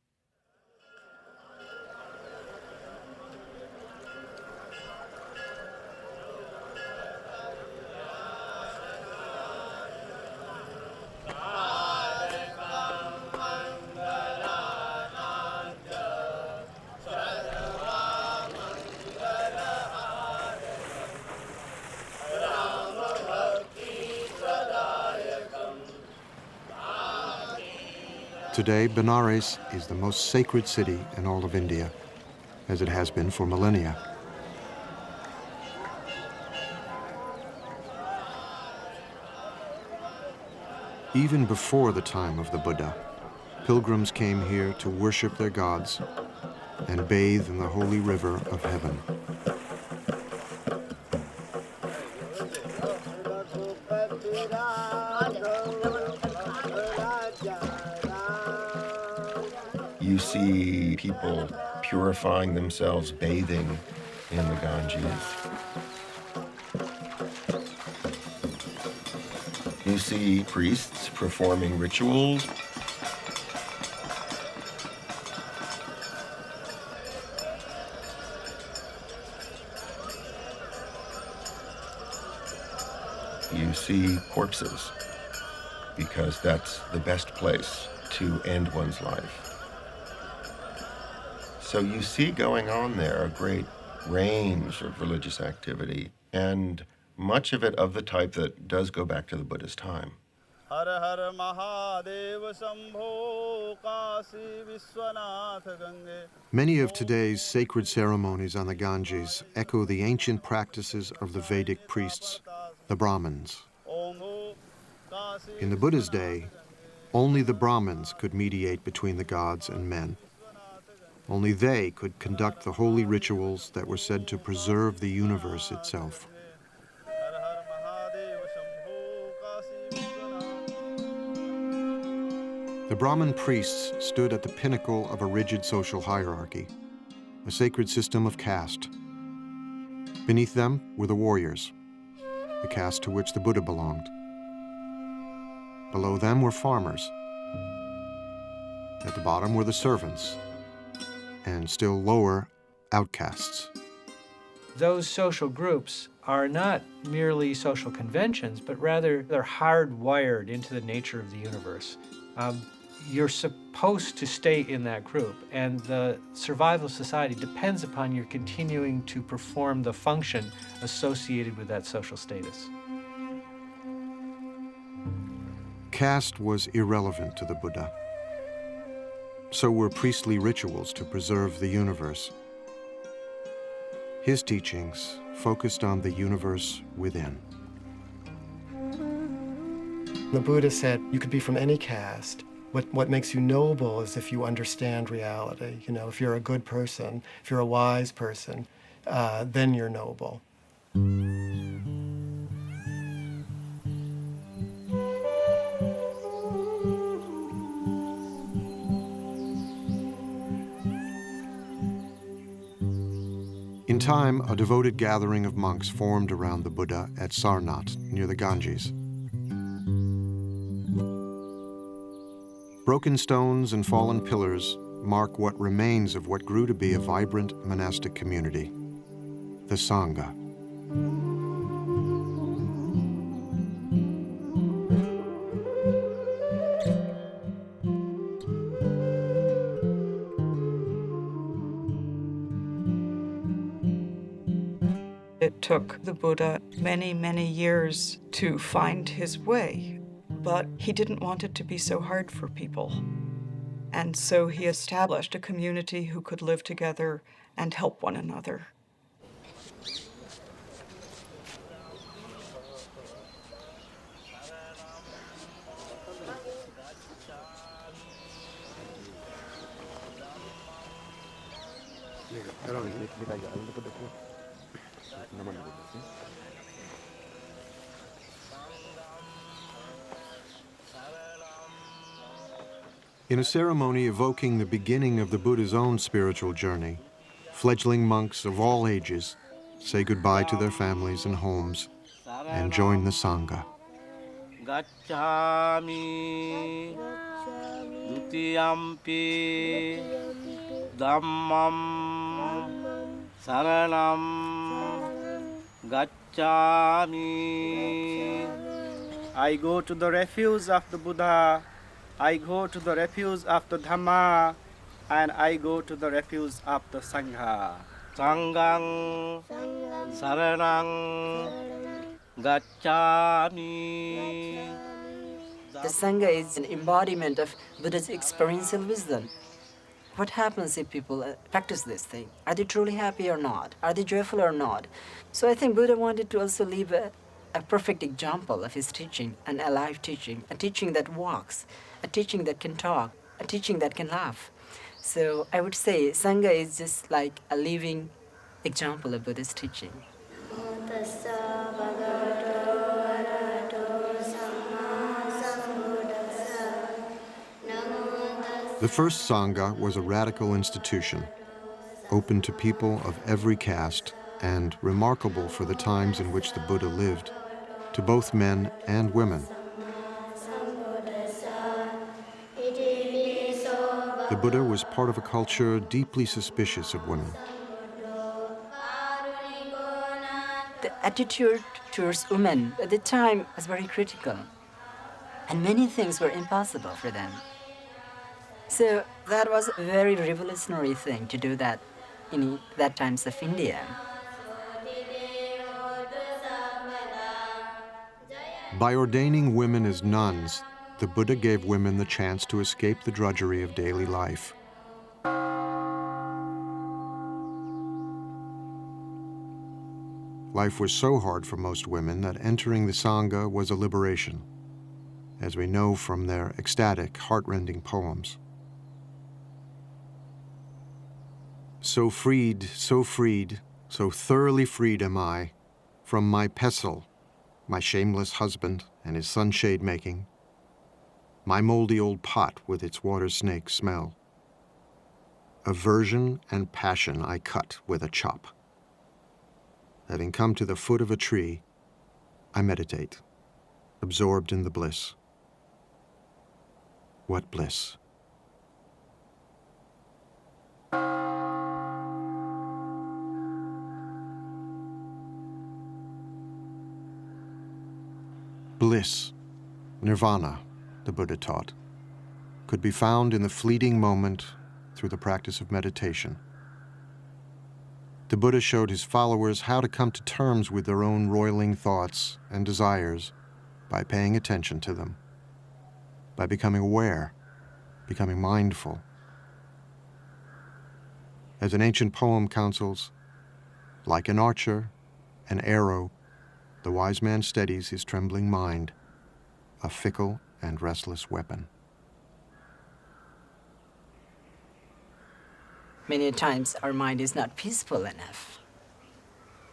Today, Benares is the most sacred city in all of India, as it has been for millennia. Even before the time of the Buddha, pilgrims came here to worship their gods and bathe in the holy river of heaven. You see people purifying themselves, bathing in the Ganges. You see priests performing rituals. You see corpses, because that's the best place to end one's life. So you see going on there a great range of religious activity, and much of it of the type that does go back to the Buddha's time. Many of today's sacred ceremonies on the Ganges echo the ancient practices of the Vedic priests, the Brahmins. In the Buddha's day, only the Brahmins could mediate between the gods and men. Only they could conduct the holy rituals that were said to preserve the universe itself. The Brahmin priests stood at the pinnacle of a rigid social hierarchy, a sacred system of caste. Beneath them were the warriors, the caste to which the Buddha belonged. Below them were farmers. At the bottom were the servants, and still lower, outcasts. Those social groups are not merely social conventions, but rather they're hardwired into the nature of the universe. you're supposed to stay in that group, and the survival of society depends upon your continuing to perform the function associated with that social status. Caste was irrelevant to the Buddha. So were priestly rituals to preserve the universe. His teachings focused on the universe within. The Buddha said you could be from any caste. What makes you noble is if you understand reality. You know, if you're a good person, if you're a wise person, then you're noble. In time, a devoted gathering of monks formed around the Buddha at Sarnath, near the Ganges. Broken stones and fallen pillars mark what remains of what grew to be a vibrant monastic community, the Sangha. It took the Buddha many, many years to find his way, but he didn't want it to be so hard for people. And so he established a community who could live together and help one another. In a ceremony evoking the beginning of the Buddha's own spiritual journey, fledgling monks of all ages say goodbye to their families and homes and join the Sangha. Gacchami dutiyampi dhammam saranam gacchami. I go to the refuge of the Buddha, I go to the refuge of the Dhamma, and I go to the refuge of the Sangha. Sanghang saranang gacchami. The Sangha is an embodiment of Buddha's experiential wisdom. What happens if people practice this thing? Are they truly happy or not? Are they joyful or not? So I think Buddha wanted to also leave a perfect example of his teaching, an alive teaching, a teaching that walks, a teaching that can talk, a teaching that can laugh. So I would say Sangha is just like a living example of Buddha's teaching. The first Sangha was a radical institution, open to people of every caste and remarkable for the times in which the Buddha lived, to both men and women. The Buddha was part of a culture deeply suspicious of women. The attitude towards women at the time was very critical, and many things were impossible for them. So that was a very revolutionary thing to do that in that times of India. By ordaining women as nuns, the Buddha gave women the chance to escape the drudgery of daily life. Life was so hard for most women that entering the Sangha was a liberation, as we know from their ecstatic, heart-rending poems. So freed, so thoroughly freed am I from my pestle, my shameless husband and his sunshade making, my moldy old pot with its water snake smell. Aversion and passion I cut with a chop. Having come to the foot of a tree, I meditate, absorbed in the bliss. What bliss! Bliss, nirvana, the Buddha taught. could be found in the fleeting moment through the practice of meditation. The Buddha showed his followers how to come to terms with their own roiling thoughts and desires by paying attention to them, by becoming aware, becoming mindful. As an ancient poem counsels, like an archer, an arrow, the wise man steadies his trembling mind, a fickle and restless weapon. Many times our mind is not peaceful enough.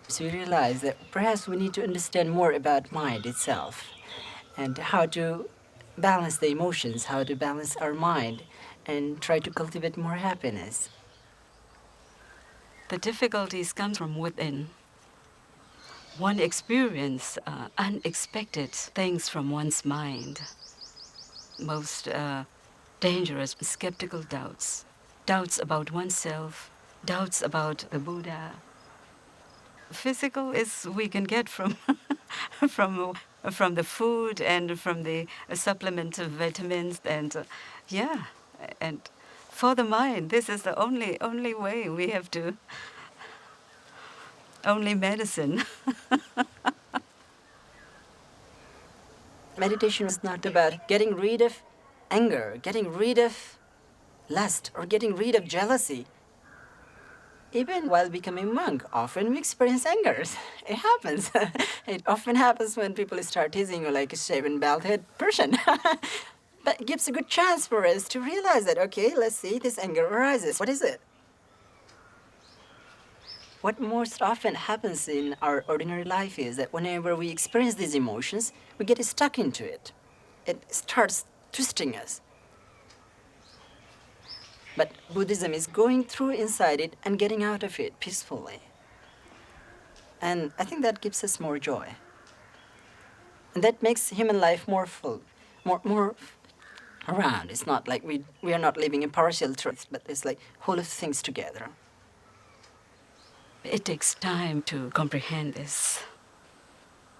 So we realize that perhaps we need to understand more about mind itself and how to balance the emotions, how to balance our mind and try to cultivate more happiness. The difficulties come from within. One experiences unexpected things from one's mind. Most dangerous skeptical doubts. Doubts about oneself, doubts about the Buddha. Physical is we can get from from the food and from the supplement of vitamins and and for the mind, this is the only way we have to. Only medicine. Meditation is not about getting rid of anger, getting rid of lust, or getting rid of jealousy. Even while becoming monk, often we experience anger. It happens. It often happens when people start teasing you like a shaven, bald-headed person. But it gives a good chance for us to realize that, okay, let's see, this anger arises. What is it? What most often happens in our ordinary life is that whenever we experience these emotions, we get stuck into it. It starts twisting us. But Buddhism is going through inside it and getting out of it peacefully. And I think that gives us more joy. And that makes human life more full, more around. It's not like we are not living in partial truth, but it's like whole of things together. It takes time to comprehend this.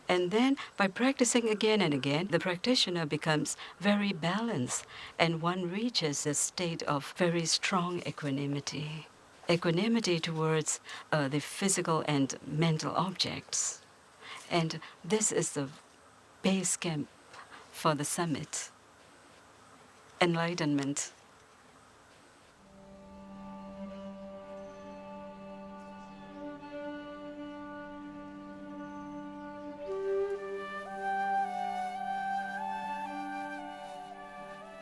And then, by practicing again and again, the practitioner becomes very balanced, and one reaches a state of very strong equanimity. Equanimity towards the physical and mental objects. And this is the base camp for the summit. Enlightenment.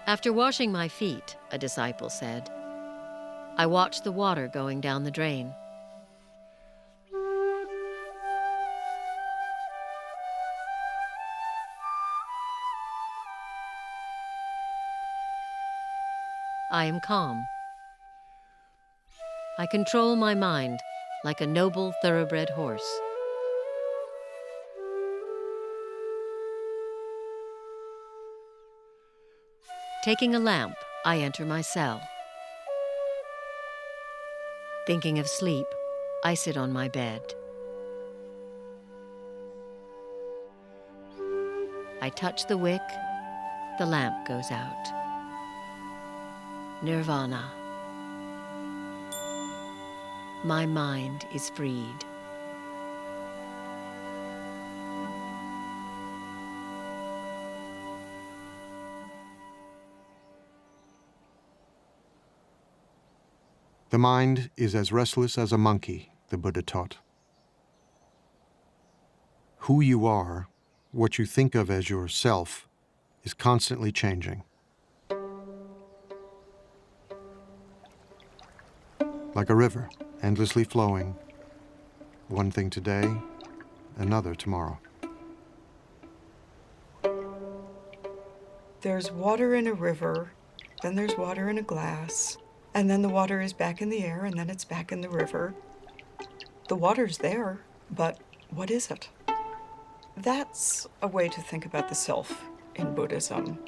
After washing my feet, a disciple said, I watched the water going down the drain. I am calm. I control my mind like a noble thoroughbred horse. Taking a lamp, I enter my cell. Thinking of sleep, I sit on my bed. I touch the wick, the lamp goes out. Nirvana. My mind is freed. The mind is as restless as a monkey, the Buddha taught. Who you are, what you think of as yourself, is constantly changing. Like a river, endlessly flowing, one thing today, another tomorrow. There's water in a river, then there's water in a glass, and then the water is back in the air, and then it's back in the river. The water's there, but what is it? That's a way to think about the self in Buddhism.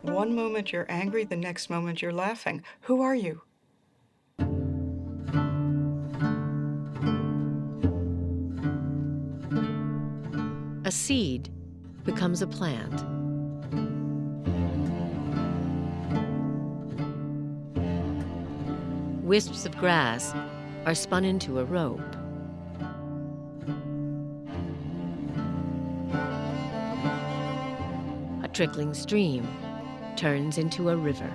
One moment you're angry, the next moment you're laughing. Who are you? A seed becomes a plant. Wisps of grass are spun into a rope. A trickling stream turns into a river.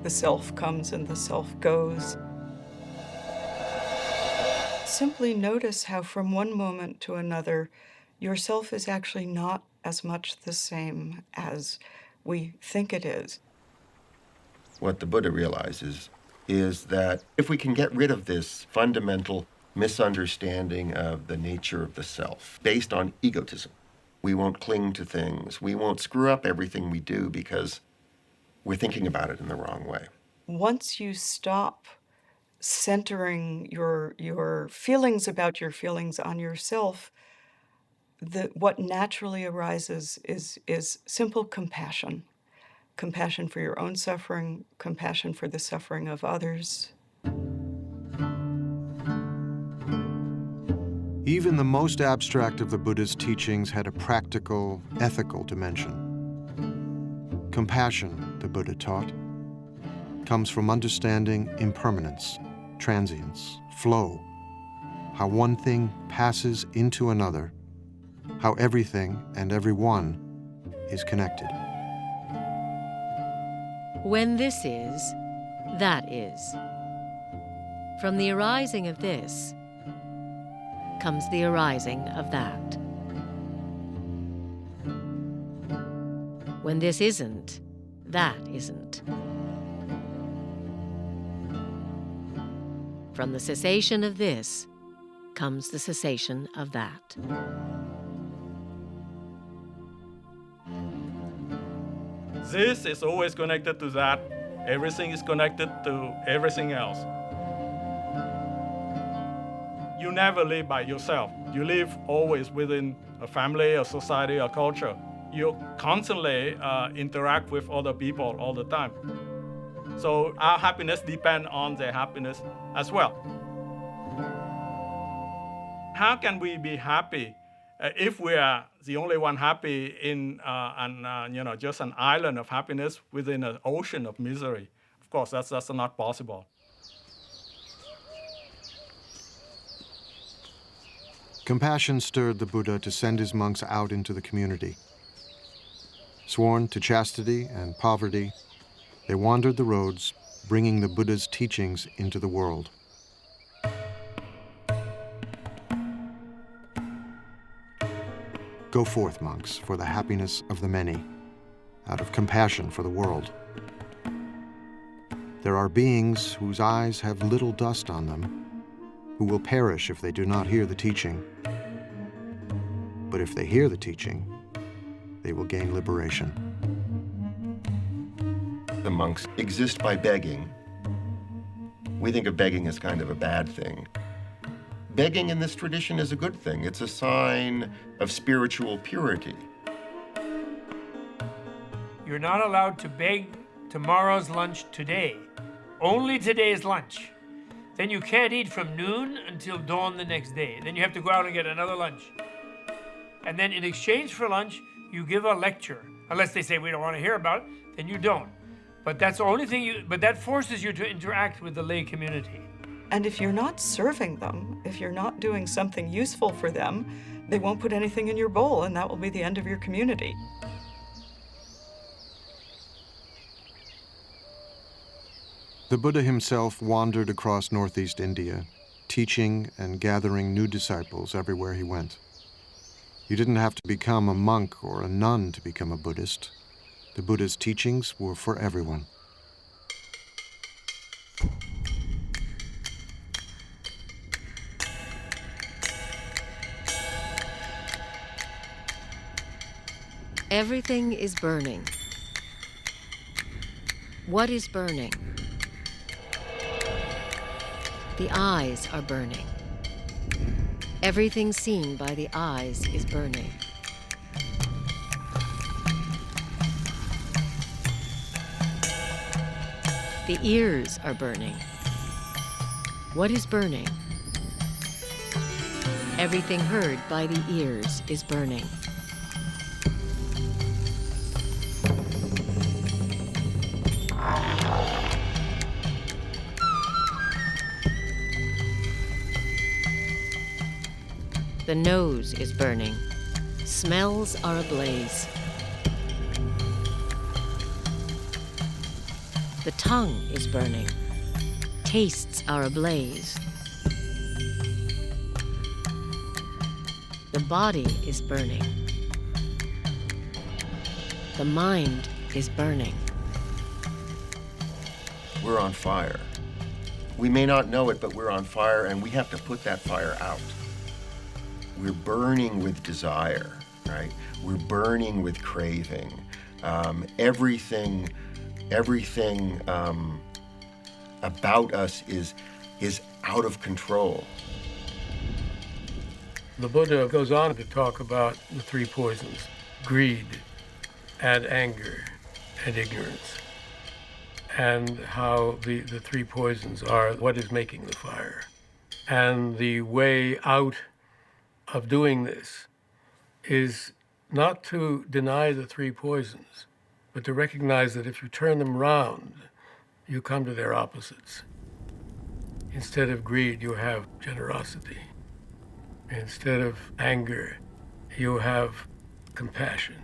The self comes and the self goes. Simply notice how from one moment to another, yourself is actually not as much the same as we think it is. What the Buddha realizes is that if we can get rid of this fundamental misunderstanding of the nature of the self based on egotism, we won't cling to things. We won't screw up everything we do because we're thinking about it in the wrong way. Once you stop centering your feelings about your feelings on yourself, what naturally arises is simple compassion. Compassion for your own suffering, compassion for the suffering of others. Even the most abstract of the Buddha's teachings had a practical, ethical dimension. Compassion, the Buddha taught, comes from understanding impermanence, transience, flow, how one thing passes into another, how everything and everyone is connected. When this is, that is. From the arising of this comes the arising of that. When this isn't, that isn't. From the cessation of this comes the cessation of that. This is always connected to that. Everything is connected to everything else. You never live by yourself. You live always within a family, a society, a culture. You constantly interact with other people all the time. So our happiness depends on their happiness as well. How can we be happy if we are the only one happy in just an island of happiness within an ocean of misery? Of course, that's not possible. Compassion stirred the Buddha to send his monks out into the community. Sworn to chastity and poverty, they wandered the roads, bringing the Buddha's teachings into the world. Go forth, monks, for the happiness of the many, out of compassion for the world. There are beings whose eyes have little dust on them, who will perish if they do not hear the teaching. But if they hear the teaching, they will gain liberation. The monks exist by begging. We think of begging as kind of a bad thing. Begging in this tradition is a good thing. It's a sign of spiritual purity. You're not allowed to beg tomorrow's lunch today. Only today's lunch. Then you can't eat from noon until dawn the next day. Then you have to go out and get another lunch. And then in exchange for lunch, you give a lecture. Unless they say we don't want to hear about it, then you don't. But that's the only thing but that forces you to interact with the lay community. And if you're not serving them, if you're not doing something useful for them, they won't put anything in your bowl, and that will be the end of your community. The Buddha himself wandered across northeast India, teaching and gathering new disciples everywhere he went. You didn't have to become a monk or a nun to become a Buddhist. The Buddha's teachings were for everyone. Everything is burning. What is burning? The eyes are burning. Everything seen by the eyes is burning. The ears are burning. What is burning? Everything heard by the ears is burning. The nose is burning. Smells are ablaze. The tongue is burning. Tastes are ablaze. The body is burning. The mind is burning. We're on fire. We may not know it, but we're on fire, and we have to put that fire out. We're burning with desire, right? We're burning with craving. Everything about us is out of control. The Buddha goes on to talk about the three poisons: greed and anger and ignorance, and how the three poisons are what is making the fire. And the way out of doing this is not to deny the three poisons, but to recognize that if you turn them round, you come to their opposites. Instead of greed, you have generosity. Instead of anger, you have compassion.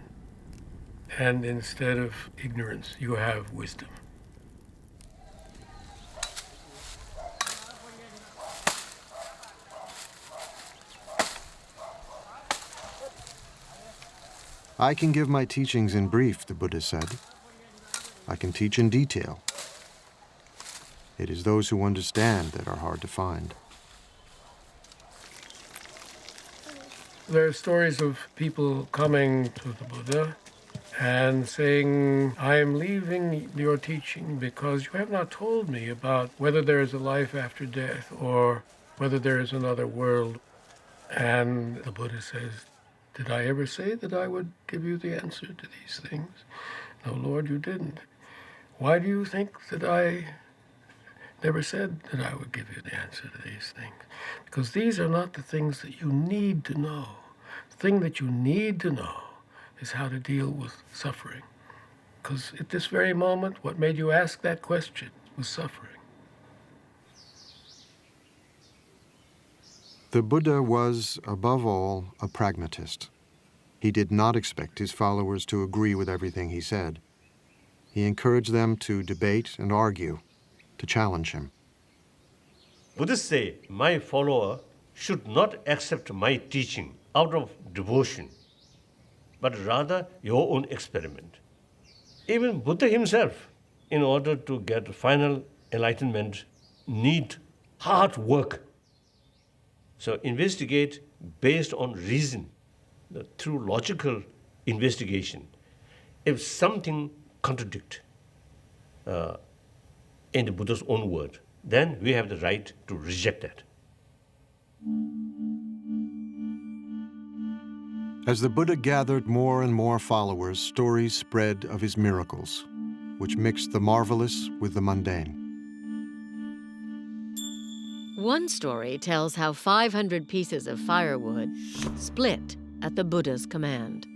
And instead of ignorance, you have wisdom. I can give my teachings in brief, the Buddha said. I can teach in detail. It is those who understand that are hard to find. There are stories of people coming to the Buddha and saying, I am leaving your teaching because you have not told me about whether there is a life after death or whether there is another world. And the Buddha says, did I ever say that I would give you the answer to these things? No, Lord, you didn't. Why do you think that I never said that I would give you the answer to these things? Because these are not the things that you need to know. The thing that you need to know is how to deal with suffering. Because at this very moment, what made you ask that question was suffering. The Buddha was, above all, a pragmatist. He did not expect his followers to agree with everything he said. He encouraged them to debate and argue, to challenge him. Buddhists say, my follower should not accept my teaching out of devotion, but rather your own experiment. Even Buddha himself, in order to get final enlightenment, need hard work. So investigate based on reason, through logical investigation. If something contradicts in the Buddha's own word, then we have the right to reject that. As the Buddha gathered more and more followers, stories spread of his miracles, which mixed the marvelous with the mundane. One story tells how 500 pieces of firewood split at the Buddha's command.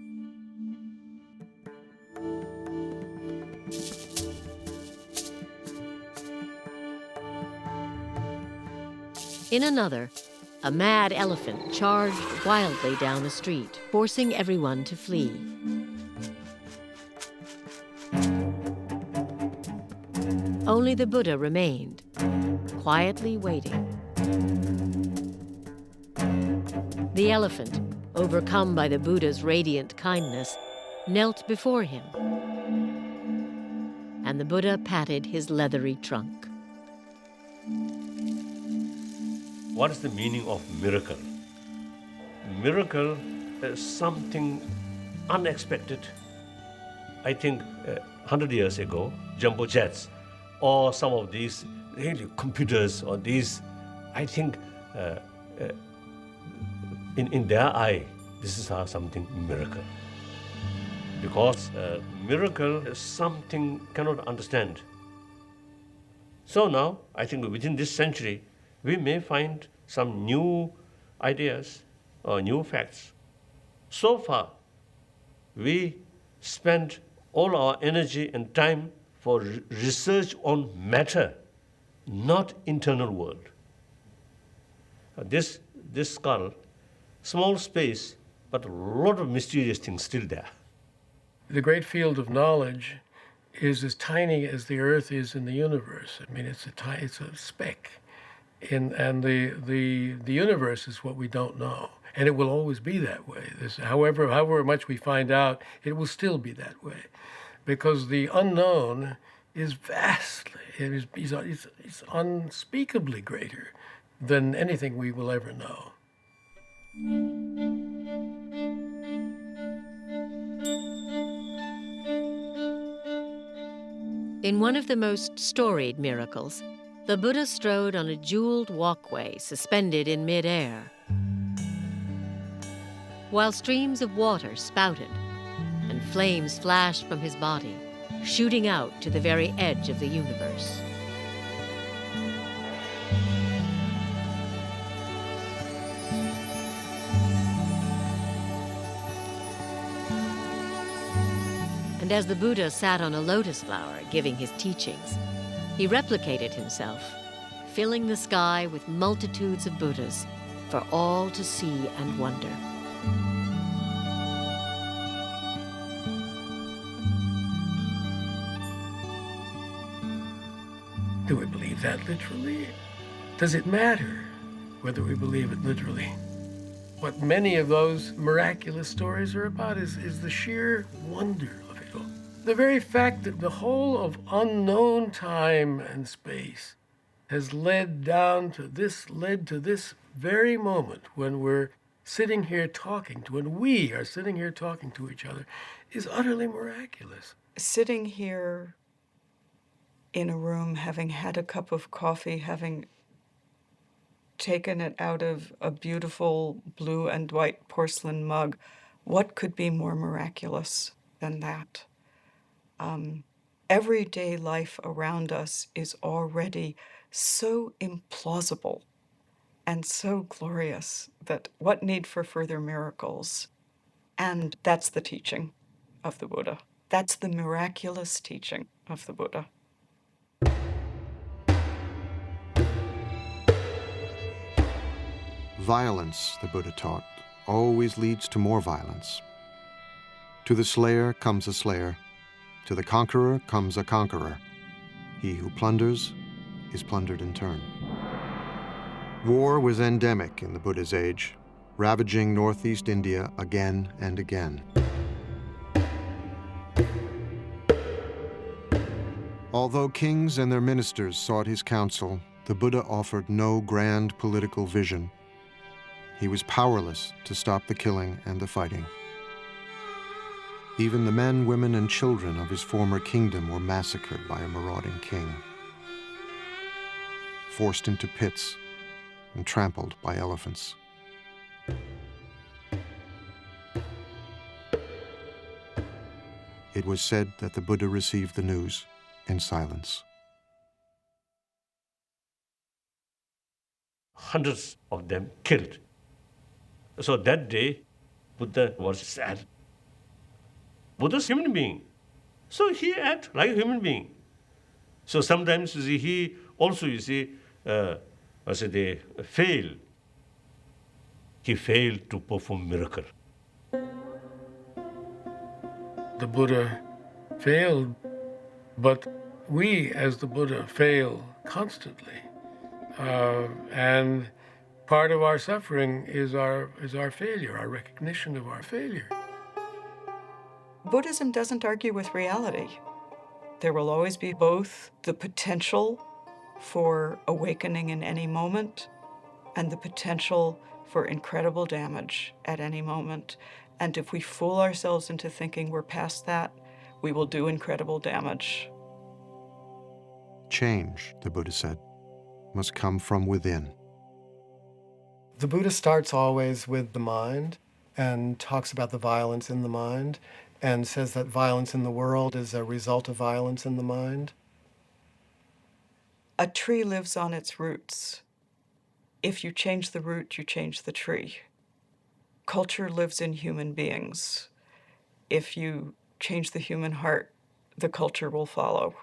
In another, a mad elephant charged wildly down a street, forcing everyone to flee. Only the Buddha remained, quietly waiting. The elephant, overcome by the Buddha's radiant kindness, knelt before him, and the Buddha patted his leathery trunk. What is the meaning of miracle? Miracle is something unexpected. I think 100 years ago, jumbo jets or some of these really computers or these, I think in their eye, this is something miracle. Because miracle is something cannot understand. So now, I think within this century, we may find some new ideas or new facts. So far, we spend all our energy and time for research on matter, not internal world. This skull small space, but a lot of mysterious things still there. The great field of knowledge is as tiny as the Earth is in the universe. I mean, it's a speck. And the universe is what we don't know. And it will always be that way. However much we find out, it will still be that way. Because the unknown is vastly, it's unspeakably greater than anything we will ever know. In one of the most storied miracles, the Buddha strode on a jeweled walkway suspended in mid-air, while streams of water spouted and flames flashed from his body, shooting out to the very edge of the universe. And as the Buddha sat on a lotus flower giving his teachings, he replicated himself, filling the sky with multitudes of Buddhas for all to see and wonder. Do we believe that literally? Does it matter whether we believe it literally? What many of those miraculous stories are about is the sheer wonder of it all. The very fact that the whole of unknown time and space has led to this very moment when we're sitting here talking to, when we are sitting here talking to each other, is utterly miraculous. Sitting here in a room, having had a cup of coffee, having taken it out of a beautiful blue and white porcelain mug, what could be more miraculous than that? Everyday life around us is already so implausible and so glorious that what need for further miracles? And that's the teaching of the Buddha. That's the miraculous teaching of the Buddha. Violence, the Buddha taught, always leads to more violence. To the slayer comes a slayer. To the conqueror comes a conqueror. He who plunders is plundered in turn. War was endemic in the Buddha's age, ravaging northeast India again and again. Although kings and their ministers sought his counsel, the Buddha offered no grand political vision. He was powerless to stop the killing and the fighting. Even the men, women, and children of his former kingdom were massacred by a marauding king, forced into pits and trampled by elephants. It was said that the Buddha received the news in silence. Hundreds of them killed. So that day, Buddha was sad. Buddha's a human being. So he acted like a human being. So sometimes he also, failed. He failed to perform miracle. The Buddha failed, but we as the Buddha fail constantly. And part of our suffering is our failure, our recognition of our failure. Buddhism doesn't argue with reality. There will always be both the potential for awakening in any moment and the potential for incredible damage at any moment. And if we fool ourselves into thinking we're past that, we will do incredible damage. Change, the Buddha said, must come from within. The Buddha starts always with the mind and talks about the violence in the mind and says that violence in the world is a result of violence in the mind. A tree lives on its roots. If you change the root, you change the tree. Culture lives in human beings. If you change the human heart, the culture will follow.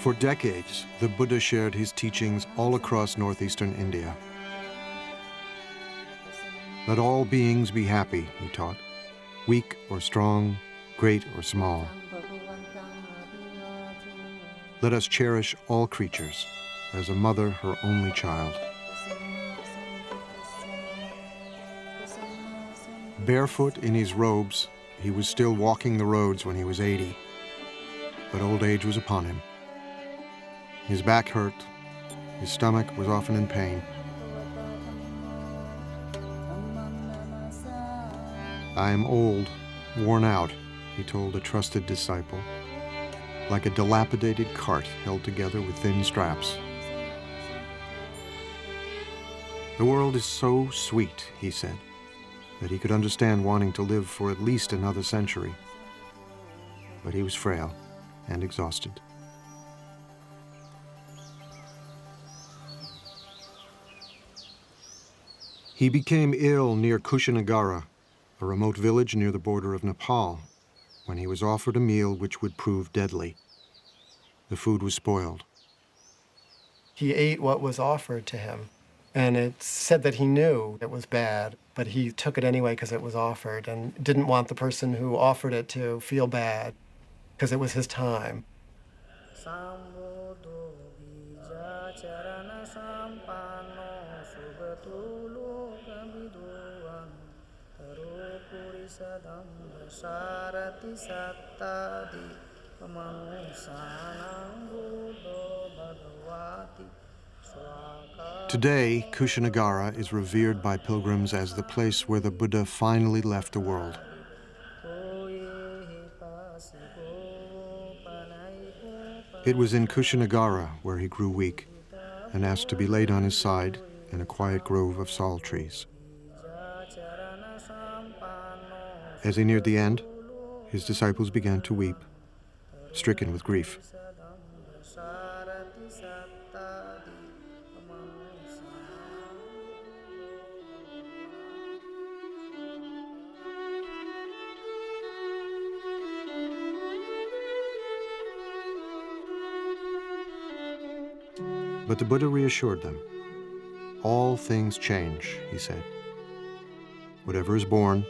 For decades, the Buddha shared his teachings all across northeastern India. Let all beings be happy, he taught, weak or strong, great or small. Let us cherish all creatures as a mother her only child. Barefoot in his robes, he was still walking the roads when he was 80, but old age was upon him. His back hurt, his stomach was often in pain. I am old, worn out, he told a trusted disciple, like a dilapidated cart held together with thin straps. The world is so sweet, he said, that he could understand wanting to live for at least another century. But he was frail and exhausted. He became ill near Kushinagara, a remote village near the border of Nepal, when he was offered a meal which would prove deadly. The food was spoiled. He ate what was offered to him, and it said that he knew it was bad, but he took it anyway because it was offered and didn't want the person who offered it to feel bad because it was his time. Today, Kushinagara is revered by pilgrims as the place where the Buddha finally left the world. It was in Kushinagara where he grew weak and asked to be laid on his side in a quiet grove of sal trees. As he neared the end, his disciples began to weep, stricken with grief. But the Buddha reassured them. All things change, he said. Whatever is born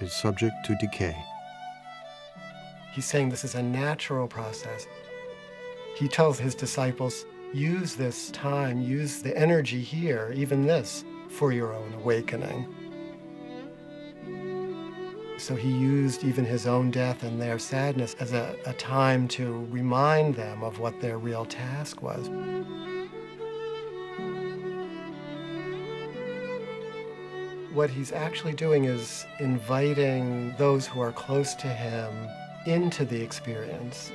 is subject to decay. He's saying this is a natural process. He tells his disciples, use this time, use the energy here, even this, for your own awakening. So he used even his own death and their sadness as a time to remind them of what their real task was. What he's actually doing is inviting those who are close to him into the experience.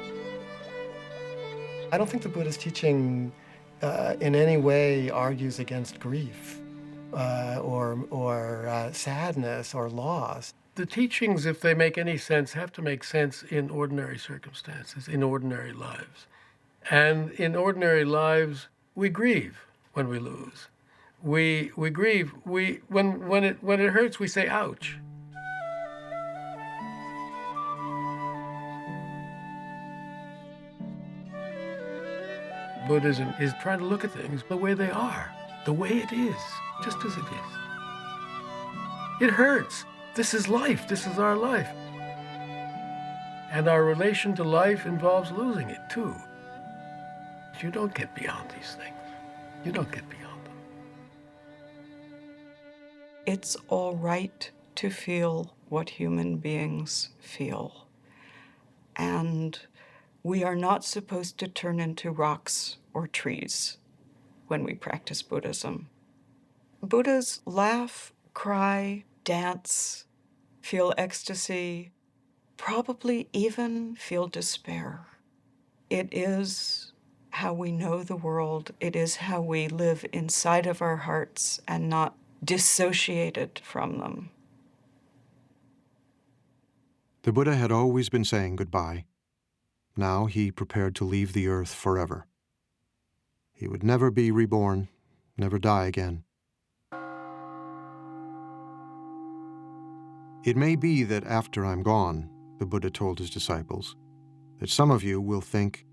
I don't think the Buddha's teaching in any way argues against grief or sadness or loss. The teachings, if they make any sense, have to make sense in ordinary circumstances, in ordinary lives. And in ordinary lives, we grieve when we lose. We grieve. When it hurts, we say, ouch. Buddhism is trying to look at things the way they are, the way it is, just as it is. It hurts. This is life. This is our life. And our relation to life involves losing it, too. You don't get beyond these things. You don't get beyond them. It's all right to feel what human beings feel. And we are not supposed to turn into rocks or trees when we practice Buddhism. Buddhas laugh, cry, dance, feel ecstasy, probably even feel despair. It is how we know the world. It is how we live inside of our hearts and not dissociated from them. The Buddha had always been saying goodbye. Now he prepared to leave the earth forever. He would never be reborn, never die again. It may be that after I'm gone, the Buddha told his disciples, that some of you will think,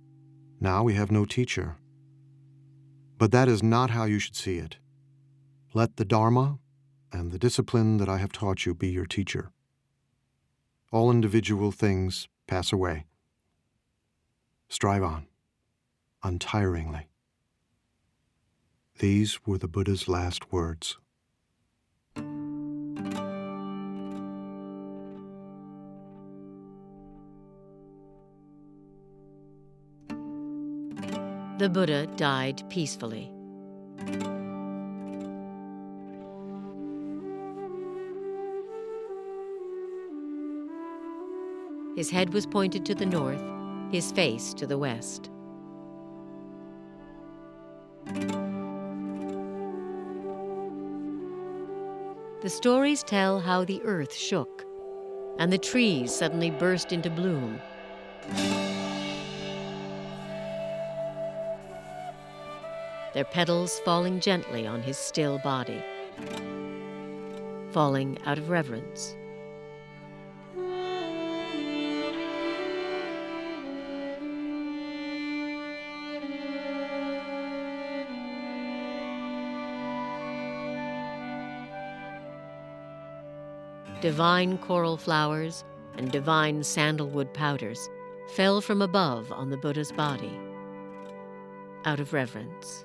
Now we have no teacher. But that is not how you should see it. Let the Dharma and the discipline that I have taught you be your teacher. All individual things pass away. Strive on, untiringly. These were the Buddha's last words. The Buddha died peacefully. His head was pointed to the north, his face to the west. The stories tell how the earth shook, and the trees suddenly burst into bloom. Their petals falling gently on his still body, falling out of reverence. Divine coral flowers and divine sandalwood powders fell from above on the Buddha's body, out of reverence.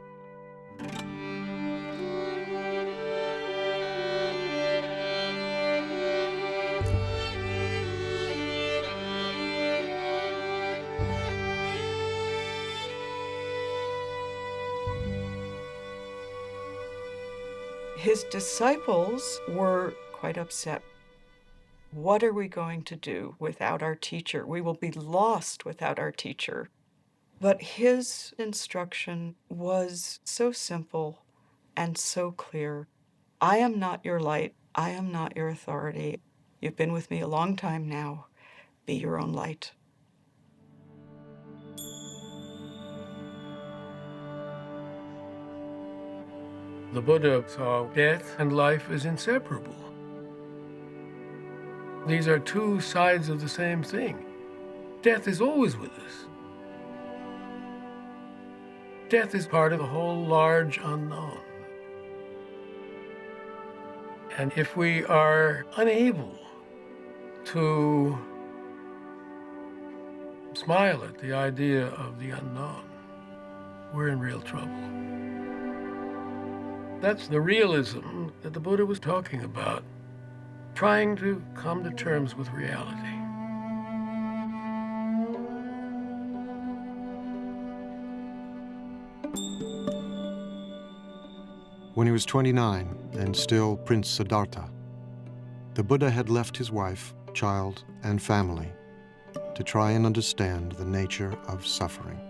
His disciples were quite upset. What are we going to do without our teacher? We will be lost without our teacher. But his instruction was so simple and so clear. I am not your light. I am not your authority. You've been with me a long time now. Be your own light. The Buddha saw death and life as inseparable. These are two sides of the same thing. Death is always with us. Death is part of the whole large unknown. And if we are unable to smile at the idea of the unknown, we're in real trouble. That's the realism that the Buddha was talking about, trying to come to terms with reality. When he was 29 and still Prince Siddhartha, the Buddha had left his wife, child, and family to try and understand the nature of suffering.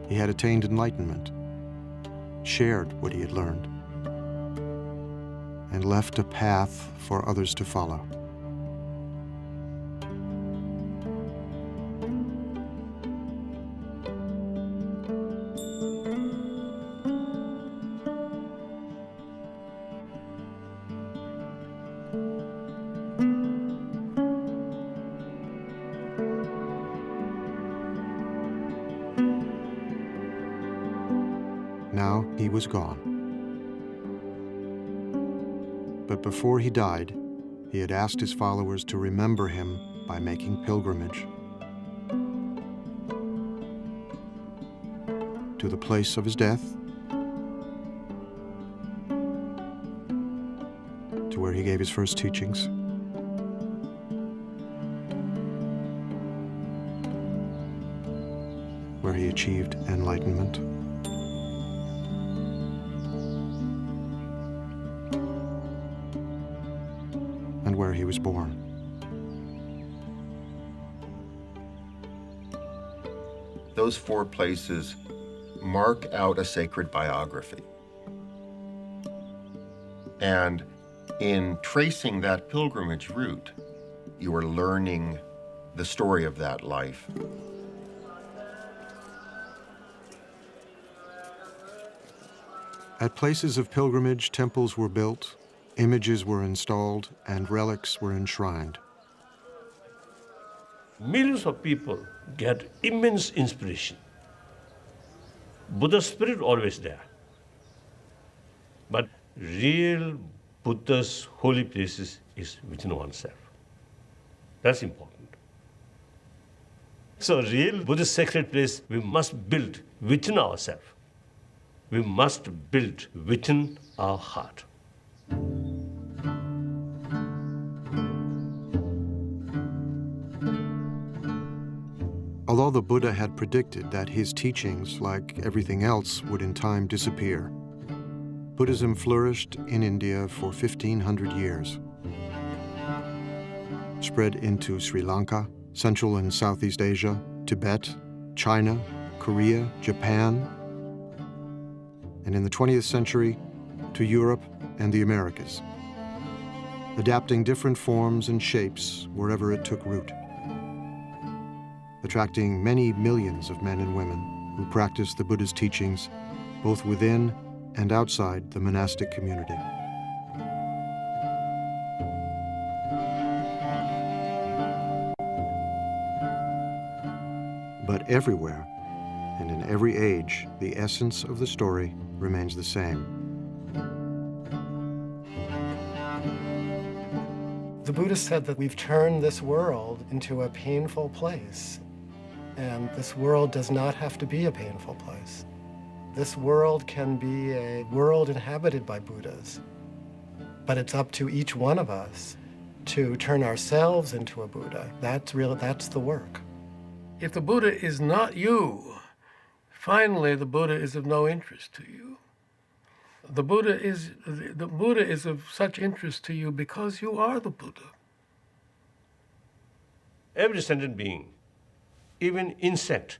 He had attained enlightenment, shared what he had learned, and left a path for others to follow. Now he was gone. But before he died, he had asked his followers to remember him by making pilgrimage to the place of his death, to where he gave his first teachings, where he achieved enlightenment, and where he was born. Those 4 places mark out a sacred biography. And in tracing that pilgrimage route, you are learning the story of that life. At places of pilgrimage, temples were built, images were installed, and relics were enshrined. Millions of people get immense inspiration. Buddha's spirit always there. But real Buddha's holy places is within oneself. That's important. So real Buddhist sacred place we must build within ourselves. We must build within our heart. Although the Buddha had predicted that his teachings, like everything else, would in time disappear, Buddhism flourished in India for 1,500 years. Spread into Sri Lanka, Central and Southeast Asia, Tibet, China, Korea, Japan, and in the 20th century, to Europe and the Americas, adapting different forms and shapes wherever it took root, attracting many millions of men and women who practiced the Buddha's teachings both within and outside the monastic community. But everywhere, and in every age, the essence of the story remains the same. The Buddha said that we've turned this world into a painful place. And this world does not have to be a painful place. This world can be a world inhabited by Buddhas. But it's up to each one of us to turn ourselves into a Buddha. That's the work. If the Buddha is not you, finally the Buddha is of no interest to you. The Buddha is of such interest to you because you are the Buddha. Every sentient being, even insect,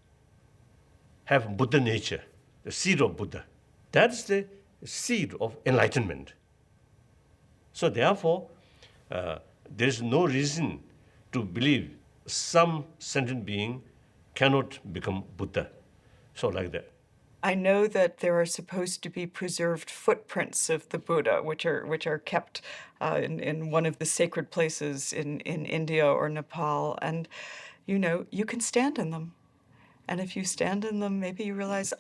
have Buddha nature, the seed of Buddha. That's the seed of enlightenment. So therefore, there is no reason to believe some sentient being cannot become Buddha. So like that. I know that there are supposed to be preserved footprints of the Buddha, which are kept in one of the sacred places in India or Nepal. And, you can stand in them. And if you stand in them, maybe you realize,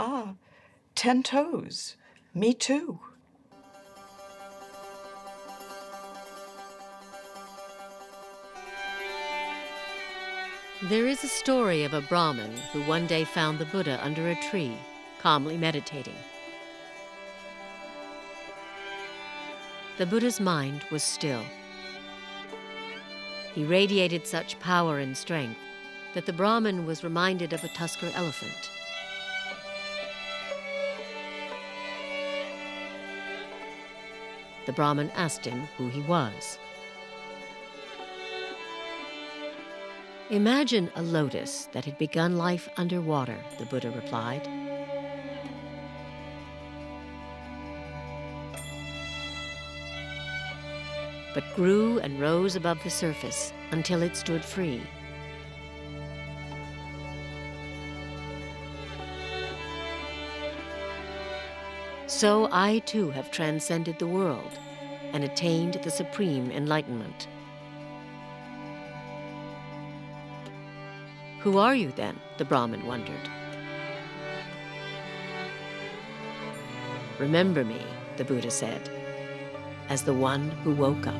10 toes, me too. There is a story of a Brahmin who one day found the Buddha under a tree, calmly meditating. The Buddha's mind was still. He radiated such power and strength that the Brahmin was reminded of a tusker elephant. The Brahmin asked him who he was. Imagine a lotus that had begun life underwater, the Buddha replied. But grew and rose above the surface until it stood free. So I too have transcended the world and attained the supreme enlightenment. Who are you then? The Brahmin wondered. Remember me, the Buddha said, as the one who woke up.